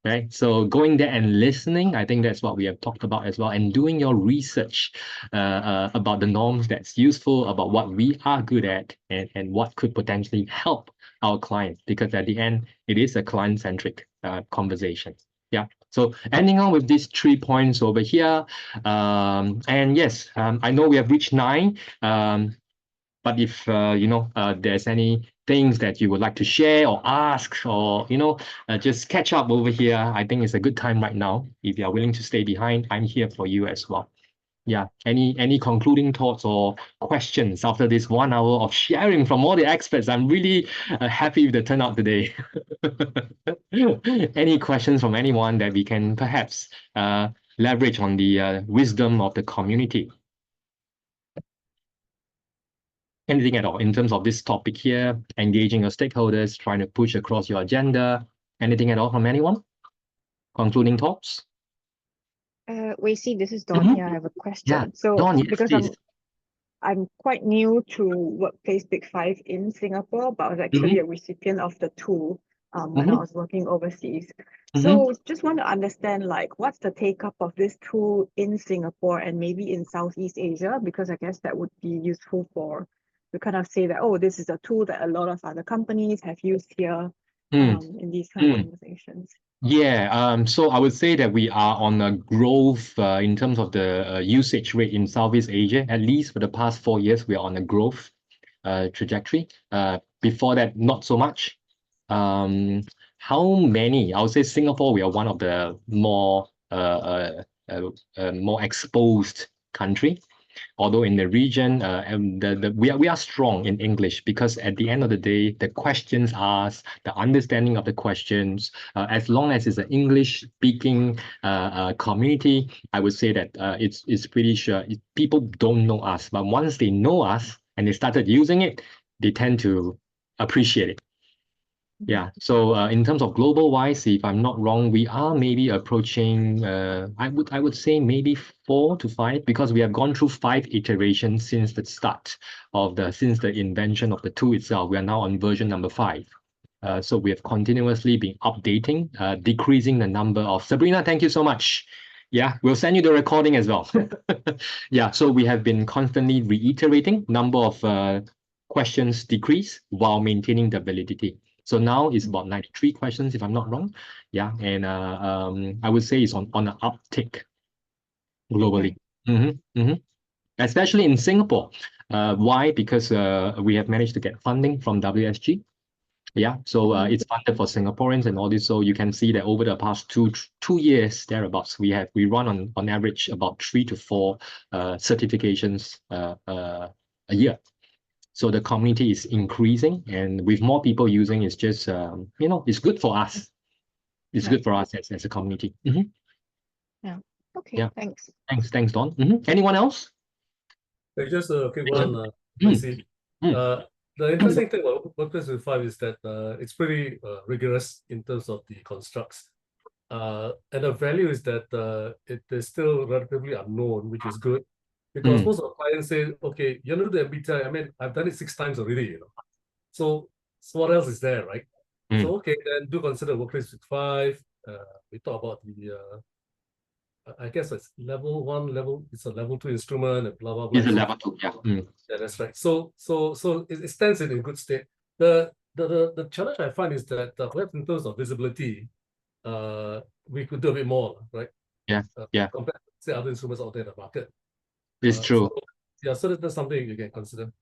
right? So going there and listening, I think that's what we have talked about as well, and doing your research about the norms that's useful, about what we are good at, and what could potentially help our clients, because at the end, it is a client-centric conversation. Yeah. So ending on with these 3 points over here. And yes, I know we have reached 9. But if there's any things that you would like to share or ask, or just catch up over here, I think it's a good time right now. If you are willing to stay behind, I'm here for you as well. Yeah. Any concluding thoughts or questions after this 1 hour of sharing from all the experts? I'm really happy with the turnout today. Any questions from anyone that we can perhaps leverage on the wisdom of the community? Anything at all in terms of this topic here, engaging your stakeholders, trying to push across your agenda, anything at all from anyone? Concluding thoughts? Wei-Si, this is Dawn here. I have a question. Yeah, So Dawn, yes, because please. I'm quite new to Workplace Big Five in Singapore, but I was actually a recipient of the tool when I was working overseas. So just want to understand, like, what's the take-up of this tool in Singapore and maybe in Southeast Asia? Because I guess that would be useful for to kind of say that, oh, this is a tool that a lot of other companies have used here in these kind of conversations. Yeah, so I would say that we are on a growth in terms of the usage rate in Southeast Asia. At least for the past 4 years, we are on a growth trajectory. Before that, not so much. How many? I would say Singapore, we are one of the more more exposed country. Although in the region, we are strong in English, because at the end of the day, the questions asked, the understanding of the questions, as long as it's an English-speaking community, I would say that it's pretty sure people don't know us, but once they know us and they started using it, they tend to appreciate it. Yeah, so in terms of global wise, if I'm not wrong, we are maybe approaching I would say maybe 4 to 5, because we have gone through 5 iterations since the start of since the invention of the tool itself. We are now on version number 5. So we have continuously been updating, decreasing the number of Sabrina, thank you so much. Yeah, we'll send you the recording as well. Yeah, so we have been constantly reiterating number of questions decrease while maintaining the validity. So now it's about 93 questions, if I'm not wrong. Yeah, and I would say it's on an uptick globally. Especially in Singapore. Why? Because we have managed to get funding from WSG. Yeah, so it's funded for Singaporeans and all this. So you can see that over the past two years thereabouts, we run on average about 3 to 4 certifications a year. So the community is increasing, and with more people using, it's just it's good for us. It's good for us as a community. Yeah. Okay. Yeah. Thanks. Thanks, Don. Anyone else? Just a quick one, Tracy. The interesting thing about Workplace with 5 is that it's pretty rigorous in terms of the constructs. And the value is that it is still relatively unknown, which is good. Because most of the clients say, okay, you know the MBTI, I mean, I've done it 6 times already, you know. So what else is there, right? So okay, then do consider Workplace with 5. We talk about the I guess it's level 1, it's a level 2 instrument and blah blah blah. It's a level 2, yeah. Yeah, that's right. So it stands in good state. The challenge I find is that perhaps in terms of visibility, we could do a bit more, right? Yeah, compared to say other instruments out there in the market. It's true. So that's something you can consider.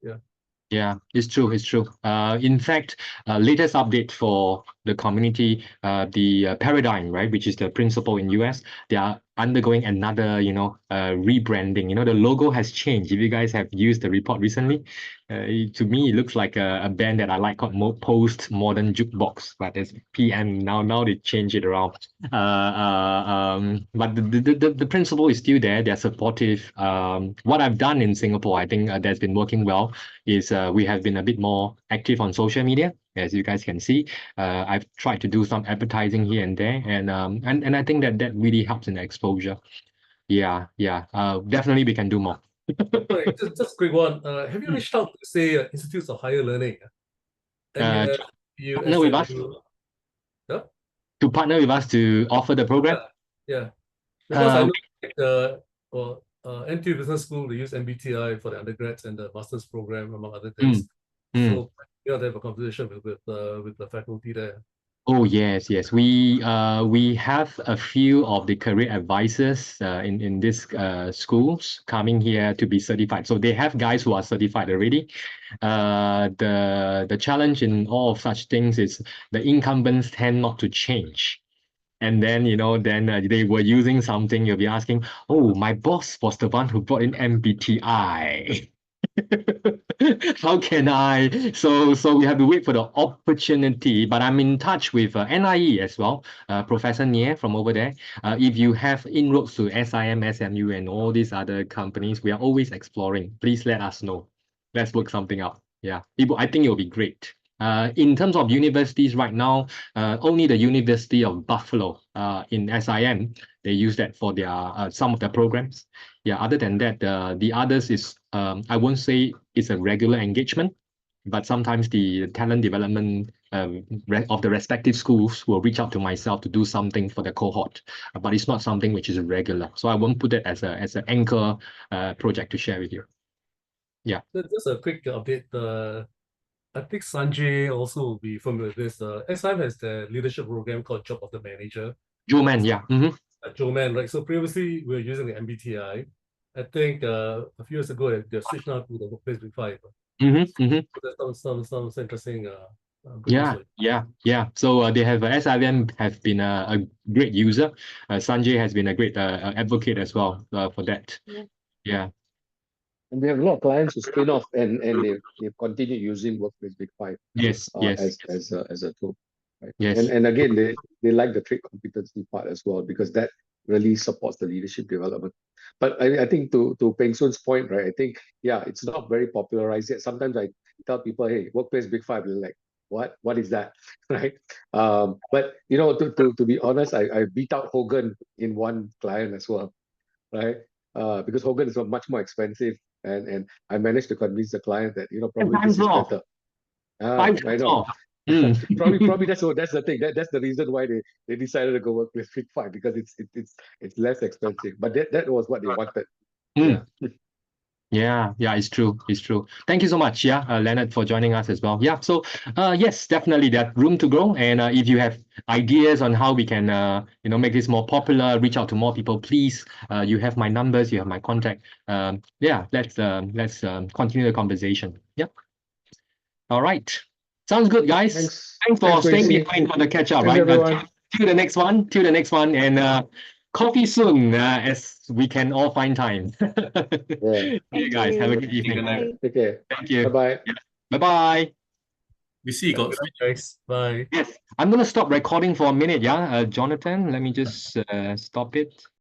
Yeah, it's true. It's true. In fact, latest update for the community, the paradigm, right, which is the principle in US, they are undergoing another, rebranding. The logo has changed. If you guys have used the report recently, to me, it looks like a band that I like called Post-Modern Jukebox, but it's PM now they change it around. But the principle is still there. They're supportive. What I've done in Singapore, I think that's been working well, is we have been a bit more active on social media, as you guys can see. I've tried to do some advertising here and there, and I think that really helps in the exposure. Yeah. Definitely we can do more. Sorry, just a quick one. Have you reached out to, say, institutes of higher learning? Partner with us? Yeah? To partner with us to offer the program? Yeah. Because I know NTU Business School, they use MBTI for the undergrads and the master's program, among other things. So they have a conversation with the faculty there. Oh yes. We have a few of the career advisors in these schools coming here to be certified. So they have guys who are certified already. The challenge in all of such things is the incumbents tend not to change. And then, they were using something, you'll be asking, oh, my boss was the one who brought in MBTI. How can I? So we have to wait for the opportunity. But I'm in touch with NIE as well, Professor Nie from over there. If you have inroads to SIM, SMU, and all these other companies, we are always exploring. Please let us know. Let's work something out. Yeah, I think it will be great. In terms of universities right now, only the University of Buffalo in SIM, they use that for their some of their programs. Yeah, other than that, the others is I won't say it's a regular engagement, but sometimes the talent development of the respective schools will reach out to myself to do something for the cohort, but it's not something which is regular. So I won't put it as an anchor project to share with you. Yeah. Just a quick update. I think Sanjay also will be familiar with this. SIM has the leadership program called Job of the Manager. Joman, yeah. Joman, right? So previously we were using the MBTI. I think a few years ago they switched now to the Workplace Big Five. So that's some interesting. Yeah. So they have SIM have been a great user. Sanjay has been a great advocate as well for that. Yeah. And we have a lot of clients who spin off and they've continued using Workplace Big Five. Yes. As a tool. Right? Yes. And again, they like the trait competency part as well, because that really supports the leadership development. But I think to Peng Soon's point, right? I think, yeah, it's not very popularized yet. Sometimes I tell people, hey, Workplace Big Five, they're like, what is that? Right? But you know, to be honest, I beat out Hogan in one client as well, right? Because Hogan is much more expensive, and I managed to convince the client that, you know, probably this is better. I know. Probably that's the thing. That's the reason why they decided to go work with Big Five, because it's less expensive. But that was what they wanted. Yeah, it's true. Thank you so much, Leonard, for joining us as well. Yeah, so yes, definitely there's room to grow. And if you have ideas on how we can make this more popular, reach out to more people, please. You have my numbers, you have my contact. Let's continue the conversation. Yep. All right. Sounds good, guys. Thanks for staying behind for the catch up, right? Till the next one, and coffee soon, as we can all find time. See you guys. Have a good evening. Take care. Thank you. Bye-bye. Bye-bye. We see you got guys. Bye. Yes, I'm gonna stop recording for a minute, Jonathan, let me just stop it.